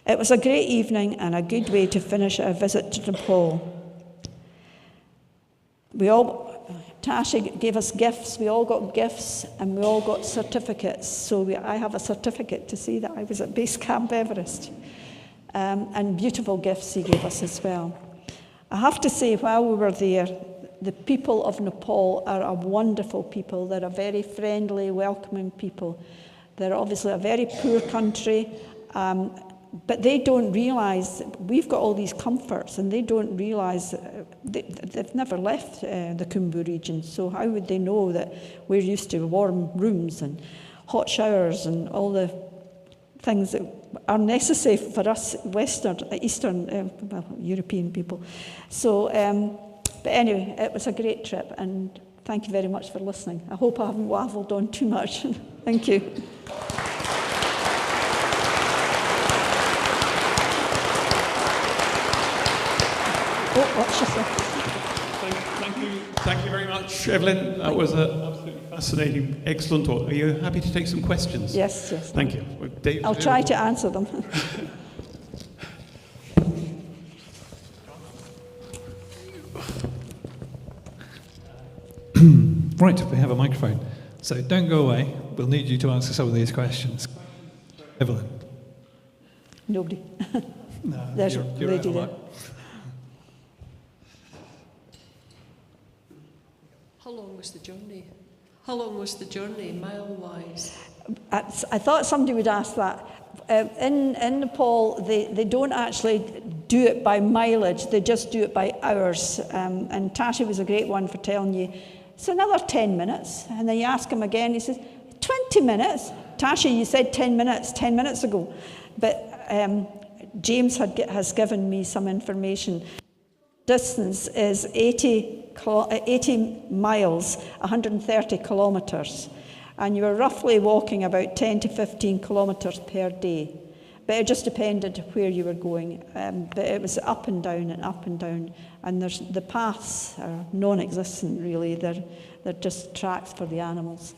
Speaker 3: It was a great evening and a good way to finish our visit to Nepal. Tashi gave us gifts. We all got gifts, and we all got certificates. So I have a certificate to see that I was at Base Camp Everest. And beautiful gifts he gave us as well. I have to say, while we were there, the people of Nepal are a wonderful people. They're a very friendly, welcoming people. They're obviously a very poor country, but they don't realise we've got all these comforts, and they don't realise they've never left the Khumbu region. So how would they know that we're used to warm rooms and hot showers and all the things that are necessary for us Eastern European people. So, but anyway, it was a great trip, and thank you very much for listening. I hope I haven't waffled on too much. Thank you. Watch yourself.
Speaker 1: Thank you very much, Evelyn. That was absolutely fascinating, excellent talk. Are you happy to take some questions?
Speaker 3: Yes.
Speaker 1: Thank you. Well, Dave's
Speaker 3: I'll try to answer them.
Speaker 4: Right, we have a microphone. So don't go away. We'll need you to answer some of these questions. Evelyn.
Speaker 3: Nobody.
Speaker 4: No,
Speaker 3: There's a
Speaker 4: you're
Speaker 3: lady there.
Speaker 5: How long was the journey, mile-wise?
Speaker 3: I thought somebody would ask that. In Nepal, they don't actually do it by mileage, they just do it by hours. And Tashi was a great one for telling you, it's another 10 minutes. And then you ask him again, he says, 20 minutes? Tashi, you said 10 minutes ago. But James has given me some information. Distance is 80 miles, 130 kilometres. And you were roughly walking about 10 to 15 kilometres per day. But it just depended where you were going. But it was up and down and up and down. And the paths are non-existent, really. They're just tracks for the animals.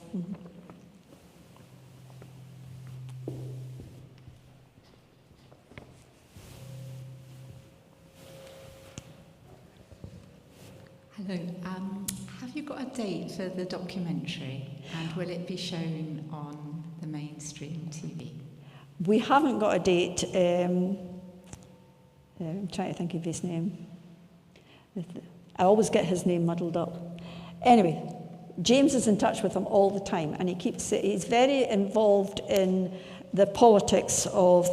Speaker 6: Hello. Have you got a date for the documentary, and will it be shown on the mainstream TV?
Speaker 3: We haven't got a date. I'm trying to think of his name. I always get his name muddled up. Anyway, James is in touch with him all the time, and he's very involved in the politics of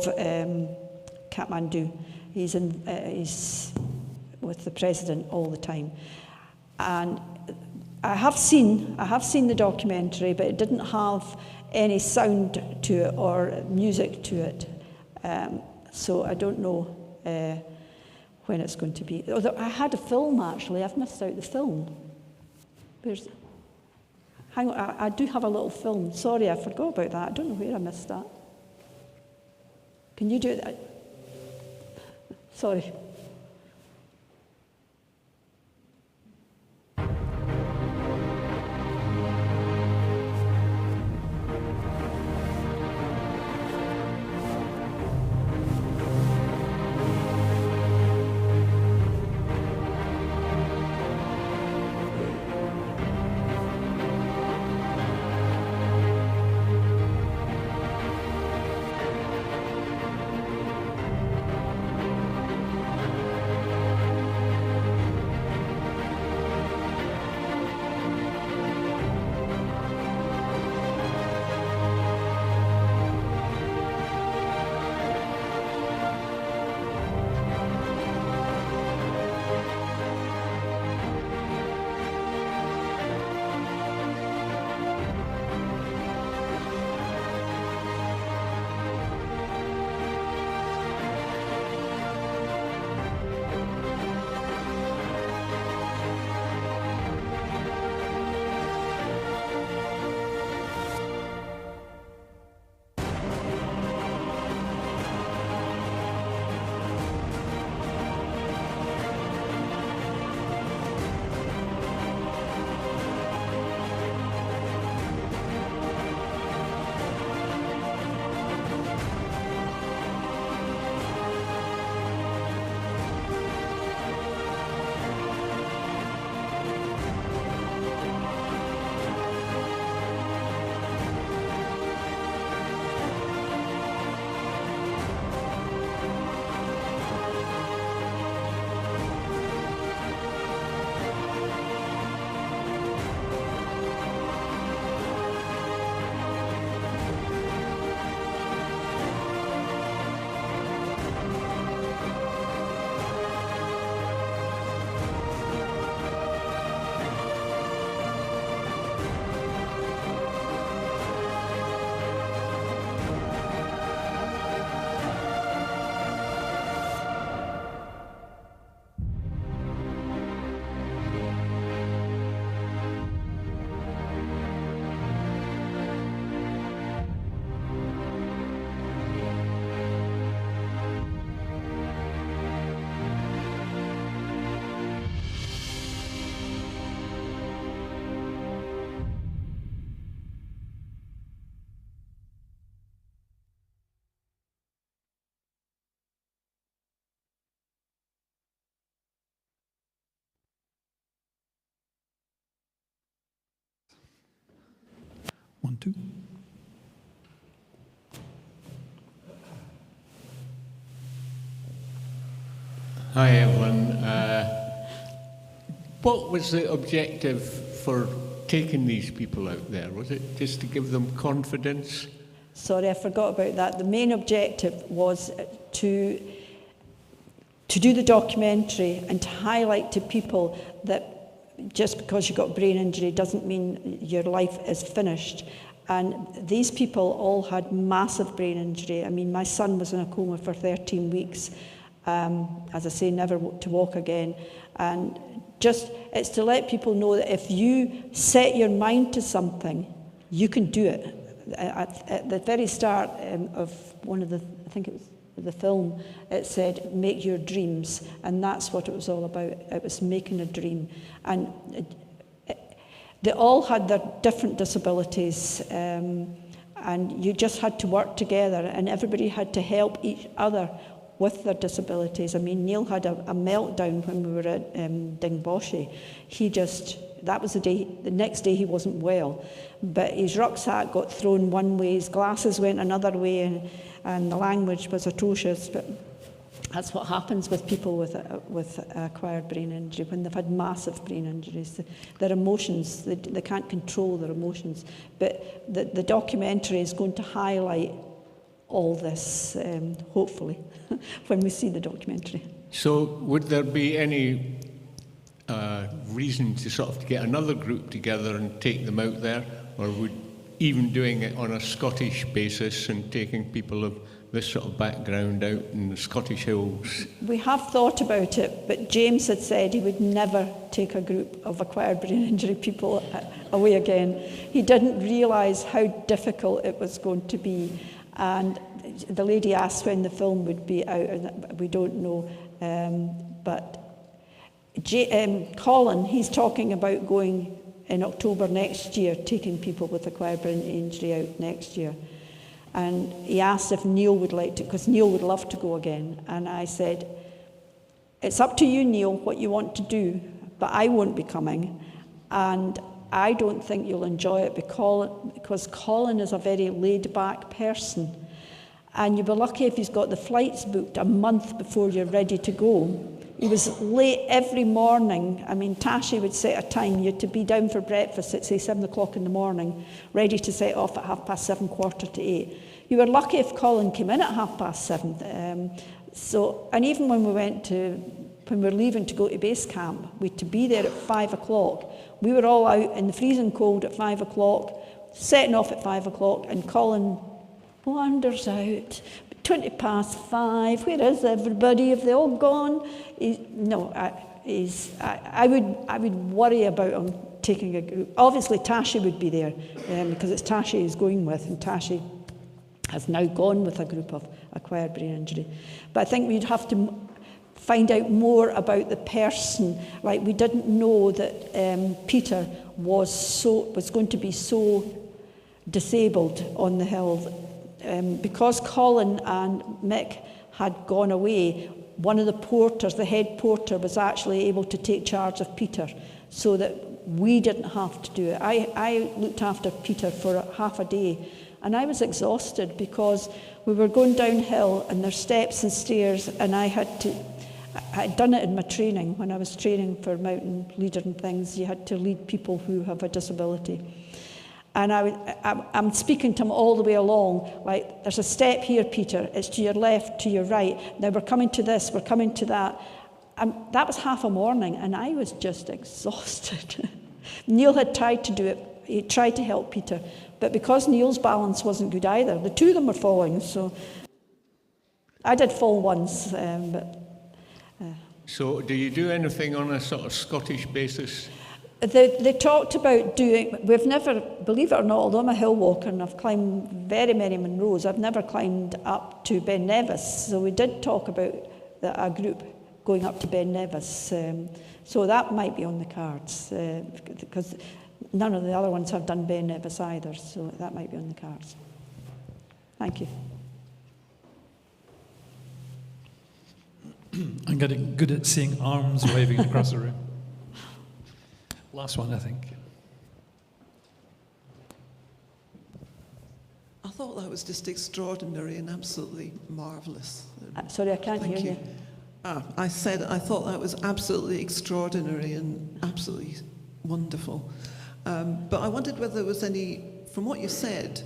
Speaker 3: Kathmandu. He's with the president all the time. And I have seen the documentary, but it didn't have any sound to it or music to it. So I don't know when it's going to be. Although I had a film, actually. I've missed out the film. Hang on, I do have a little film. Sorry, I forgot about that. I don't know where I missed that. Can you do it? Sorry.
Speaker 4: One, two.
Speaker 7: Hi, Evelyn. What was the objective for taking these people out there? Was it just to give them confidence?
Speaker 3: Sorry, I forgot about that. The main objective was to do the documentary and to highlight to people that just because you got brain injury doesn't mean your life is finished. And these people all had massive brain injury. I mean, my son was in a coma for 13 weeks. As I say, never to walk again. And just, it's to let people know that if you set your mind to something, you can do it. At the very start of one of the, I think it was the film, it said, make your dreams. And that's what it was all about. It was making a dream. And they all had their different disabilities. And you just had to work together, and everybody had to help each other with their disabilities. I mean, Neil had a meltdown when we were at Dingboche. That was the next day he wasn't well. But his rucksack got thrown one way, his glasses went another way, and the language was atrocious. But that's what happens with people with acquired brain injury when they've had massive brain injuries. Their emotions, they can't control their emotions. But the documentary is going to highlight all this, hopefully, when we see the documentary.
Speaker 7: So would there be any reason to sort of get another group together and take them out there, or would even doing it on a Scottish basis and taking people of this sort of background out in the Scottish hills?
Speaker 3: We have thought about it, but James had said he would never take a group of acquired brain injury people away again. He didn't realise how difficult it was going to be. And the lady asked when the film would be out, and we don't know. But Colin, he's talking about going in October next year, taking people with acquired brain injury out next year. And he asked if Neil would like to, because Neil would love to go again. And I said, it's up to you, Neil, what you want to do, but I won't be coming. And I don't think you'll enjoy it because Colin is a very laid-back person. And you'll be lucky if he's got the flights booked a month before you're ready to go. He was late every morning. I mean, Tashi would set a time. You had to be down for breakfast at, say, 7 o'clock in the morning, ready to set off at 7:30, 7:45. You were lucky if Colin came in at 7:30. And even when we were leaving to go to base camp, we had to be there at 5 o'clock. We were all out in the freezing cold at 5 o'clock, setting off at 5 o'clock, and Colin wanders out. 5:20, where is everybody? Have they all gone? I would worry about him taking a group. Obviously, Tashi would be there because it's Tashi he's going with, and Tashi has now gone with a group of acquired brain injury. But I think we'd have to find out more about the person. Like, we didn't know that Peter was going to be so disabled on the hill. Because Colin and Mick had gone away, one of the porters, the head porter, was actually able to take charge of Peter so that we didn't have to do it. I looked after Peter for half a day, and I was exhausted because we were going downhill and there's steps and stairs, and I had done it in my training. When I was training for mountain leader and things, you had to lead people who have a disability. And I'm speaking to him all the way along, like, there's a step here, Peter, it's to your left, to your right, now we're coming to this, we're coming to that. And that was half a morning, and I was just exhausted. Neil had tried to do it, he tried to help Peter, but because Neil's balance wasn't good either, the two of them were falling, so I did fall once,
Speaker 7: So do you do anything on a sort of Scottish basis?
Speaker 3: They talked about we've never, believe it or not, although I'm a hill walker and I've climbed very many Munros, I've never climbed up to Ben Nevis. So we did talk about a group going up to Ben Nevis. So that might be on the cards, because none of the other ones have done Ben Nevis either, so that might be on the cards. Thank you.
Speaker 4: I'm getting good at seeing arms waving across the room. Last one, I think.
Speaker 2: I thought that was just extraordinary and absolutely marvellous.
Speaker 3: Sorry, I can't hear you.
Speaker 2: I said I thought that was absolutely extraordinary and absolutely wonderful. But I wondered whether there was any, from what you said,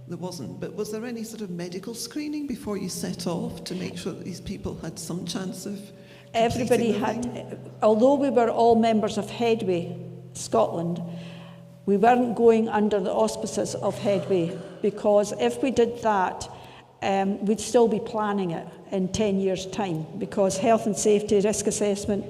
Speaker 2: there wasn't, but was there any sort of medical screening before you set off to make sure that these people had some chance of
Speaker 3: Everybody had, although we were all members of Headway Scotland, we weren't going under the auspices of Headway, because if we did that, we'd still be planning it in 10 years' time, because health and safety, risk assessment,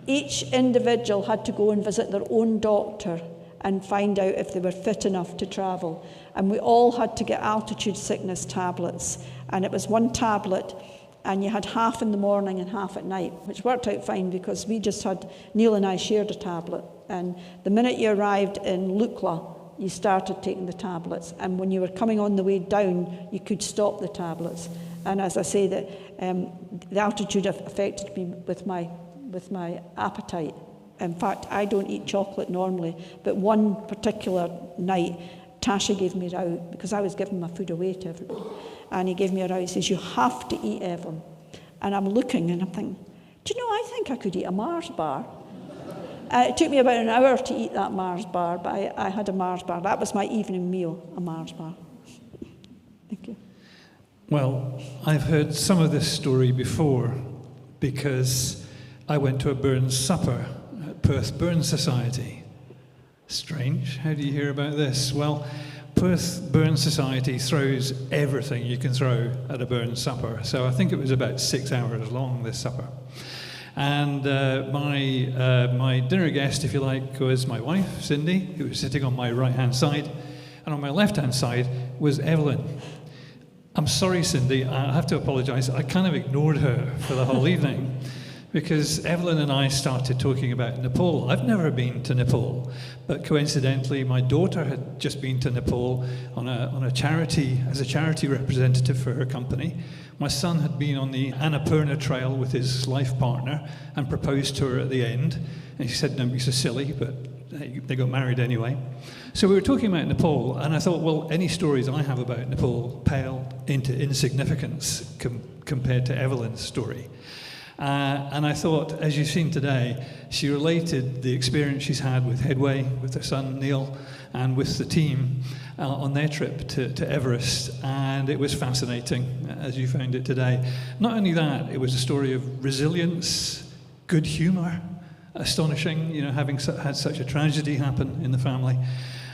Speaker 3: each individual had to go and visit their own doctor and find out if they were fit enough to travel. And we all had to get altitude sickness tablets, and it was one tablet, and you had half in the morning and half at night, which worked out fine because we just had, Neil and I shared a tablet, and the minute you arrived in Lukla, you started taking the tablets, and when you were coming on the way down, you could stop the tablets. And as I say, the altitude affected me with my appetite. In fact, I don't eat chocolate normally, but one particular night, Tasha gave me a row because I was giving my food away to everybody. And he gave me a row. He says, "You have to eat, Evelyn." And I'm looking and I'm thinking, do you know, I think I could eat a Mars bar. It took me about an hour to eat that Mars bar, but I had a Mars bar. That was my evening meal, a Mars bar. Thank you.
Speaker 4: Well, I've heard some of this story before because I went to a Burns supper at Perth Burns Society. Strange. How do you hear about this? Well, Perth Burns Society throws everything you can throw at a Burns supper. So I think it was about 6 hours long, this supper. And my dinner guest, if you like, was my wife, Cindy, who was sitting on my right-hand side. And on my left-hand side was Evelyn. I'm sorry, Cindy, I have to apologise. I kind of ignored her for the whole evening because Evelyn and I started talking about Nepal. I've never been to Nepal, but coincidentally, my daughter had just been to Nepal on a charity, as a charity representative for her company. My son had been on the Annapurna Trail with his life partner and proposed to her at the end. And she said, "Don't be so silly," but they got married anyway. So we were talking about Nepal, and I thought, well, any stories I have about Nepal pale into insignificance compared to Evelyn's story. And I thought, as you've seen today, she related the experience she's had with Headway, with her son Niall, and with the team on their trip to Everest, and it was fascinating, as you found it today. Not only that, it was a story of resilience, good humour, astonishing, having had such a tragedy happen in the family.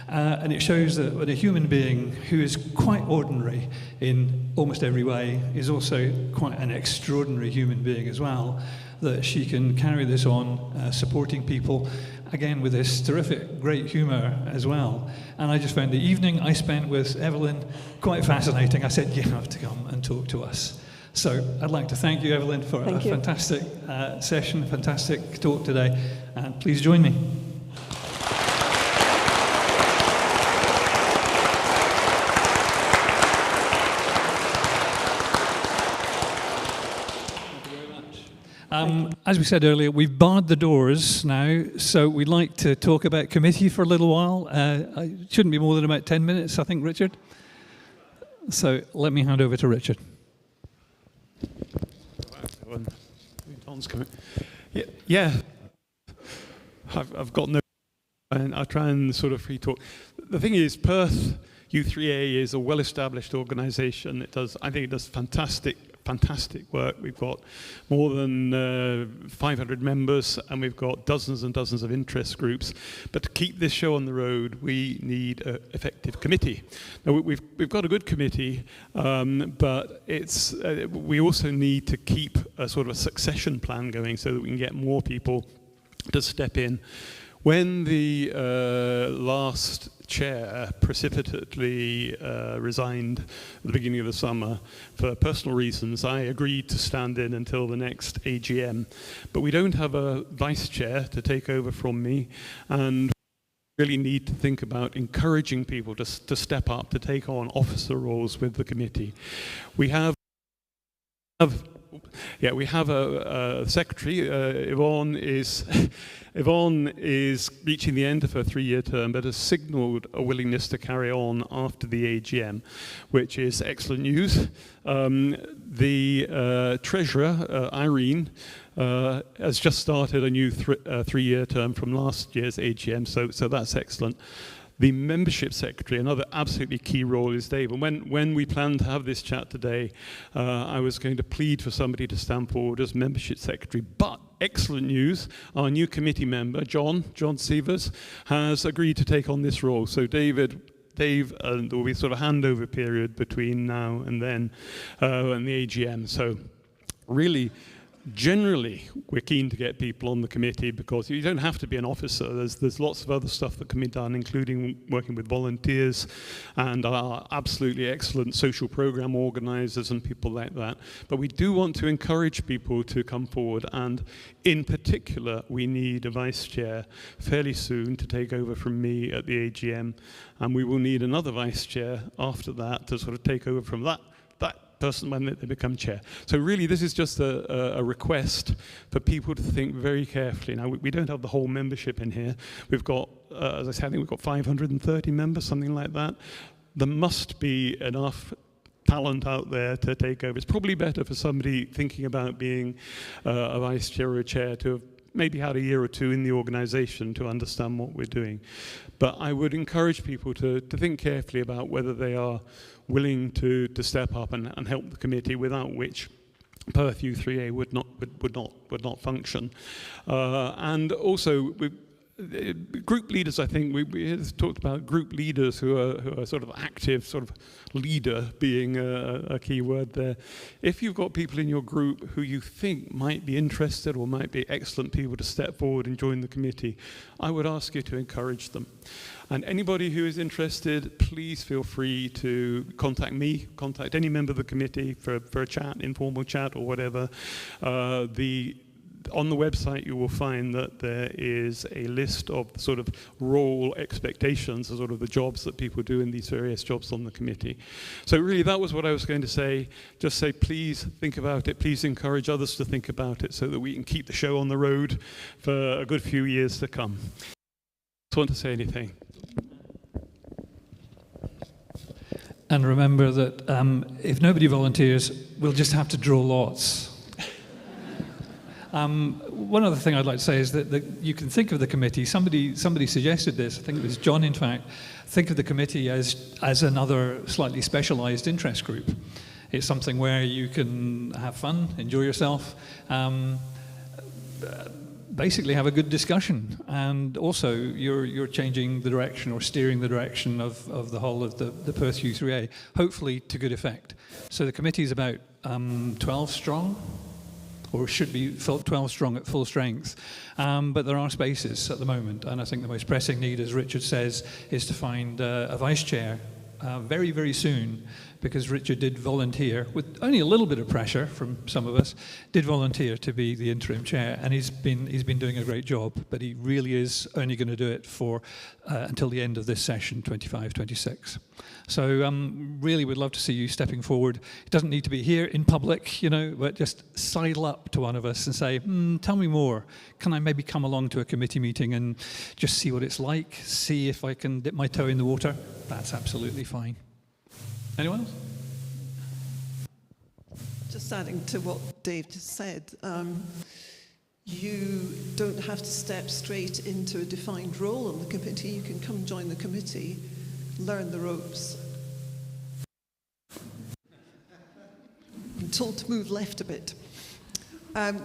Speaker 4: And it shows that when a human being who is quite ordinary in almost every way is also quite an extraordinary human being as well, that she can carry this on, supporting people, again with this terrific, great humour as well. And I just found the evening I spent with Evelyn quite fascinating. I said, you have to come and talk to us. So I'd like to thank you, Evelyn, for a fantastic session, fantastic talk today, and please join me. As we said earlier, we've barred the doors now, so we'd like to talk about committee for a little while. It shouldn't be more than about 10 minutes, I think, Richard. So let me hand over to Richard.
Speaker 1: Don's coming. Yeah. I've got no... And I'll try and sort of free talk. The thing is, Perth U3A is a well-established organisation. I think it does fantastic work. We've got more than 500 members, and we've got dozens and dozens of interest groups. But to keep this show on the road, we need an effective committee. Now, we've got a good committee, but we also need to keep a sort of a succession plan going so that we can get more people to step in. When the last chair precipitately resigned at the beginning of the summer for personal reasons, I agreed to stand in until the next AGM. But we don't have a vice chair to take over from me, and we really need to think about encouraging people to step up, to take on officer roles with the committee. We have a secretary. Yvonne is reaching the end of her 3-year term, but has signalled a willingness to carry on after the AGM, which is excellent news. The treasurer, Irene, has just started a new 3-year term from last year's AGM, so that's excellent. The membership secretary, another absolutely key role, is Dave. And when we planned to have this chat today, I was going to plead for somebody to stand forward as membership secretary. But excellent news, our new committee member, John Sievers, has agreed to take on this role. So Dave, there will be sort of a handover period between now and then and the AGM. So really, generally, we're keen to get people on the committee because you don't have to be an officer. There's lots of other stuff that can be done, including working with volunteers and our absolutely excellent social program organisers and people like that. But we do want to encourage people to come forward, and in particular, we need a vice chair fairly soon to take over from me at the AGM, and we will need another vice chair after that to sort of take over from that person when they become chair. So really, this is just a request for people to think very carefully. Now, we don't have the whole membership in here. We've got, as I said, I think we've got 530 members, something like that. There must be enough talent out there to take over. It's probably better for somebody thinking about being a vice chair or a chair to have maybe had a year or two in the organization to understand what we're doing. But I would encourage people to think carefully about whether they are willing to step up and help the committee, without which Perth U3A would not function. And also, group leaders, I think, we talked about group leaders who are sort of active, sort of leader being a key word there. If you've got people in your group who you think might be interested or might be excellent people to step forward and join the committee, I would ask you to encourage them. And anybody who is interested, please feel free to contact me, contact any member of the committee for a chat, informal chat or whatever. On the website, you will find that there is a list of sort of role expectations, or sort of the jobs that people do in these various jobs on the committee. So really, that was what I was going to say. Just say, please think about it. Please encourage others to think about it so that we can keep the show on the road for a good few years to come. Just want to say anything.
Speaker 4: And remember that if nobody volunteers, we'll just have to draw lots. One other thing I'd like to say is that you can think of the committee, somebody suggested this, I think it was John in fact, think of the committee as another slightly specialised interest group. It's something where you can have fun, enjoy yourself, basically have a good discussion, and also you're changing the direction or steering the direction of the whole of the Perth U3A, hopefully to good effect. So the committee is about 12 strong, or should be 12 strong at full strength. But there are spaces at the moment, and I think the most pressing need, as Richard says, is to find a vice chair very, very soon, because Richard did volunteer, with only a little bit of pressure from some of us, did volunteer to be the interim chair, and he's been doing a great job, but he really is only going to do it for until the end of this session, 25-26. So really would love to see you stepping forward. It doesn't need to be here in public, but just sidle up to one of us and say, tell me more. Can I maybe come along to a committee meeting and just see what it's like, see if I can dip my toe in the water? That's absolutely fine. Anyone else?
Speaker 2: Just adding to what Dave just said, you don't have to step straight into a defined role on the committee. You can come join the committee, learn the ropes. I'm told to move left a bit.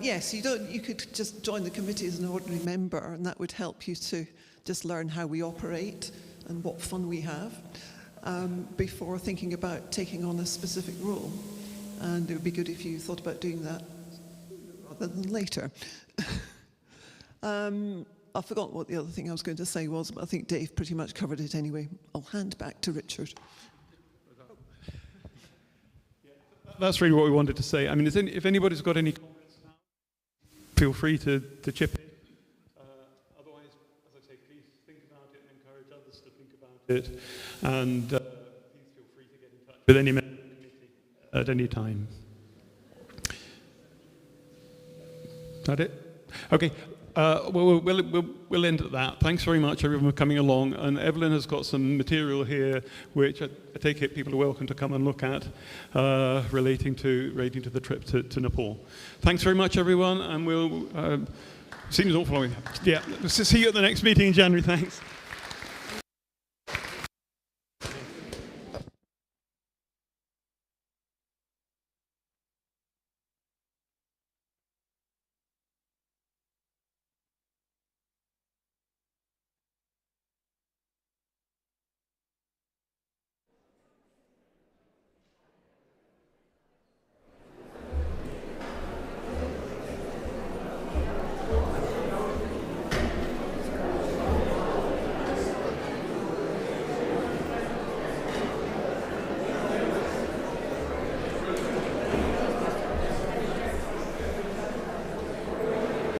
Speaker 2: Yes, you could just join the committee as an ordinary member, and that would help you to just learn how we operate and what fun we have. Before thinking about taking on a specific role. And it would be good if you thought about doing that rather than later. I've forgotten what the other thing I was going to say was, but I think Dave pretty much covered it anyway. I'll hand back to Richard.
Speaker 1: That's really what we wanted to say. I mean, if anybody's got any comments now, feel free to chip in. Otherwise, as I say, please think about it and encourage others to think about it. And please feel free to get in touch with any member of the committee at any time. Is that it? Okay. We'll end at that. Thanks very much, everyone, for coming along. And Evelyn has got some material here, which I take it people are welcome to come and look at, relating to the trip to Nepal. Thanks very much, everyone, and we'll seems awful. Yeah, see you at the next meeting in January. Thanks.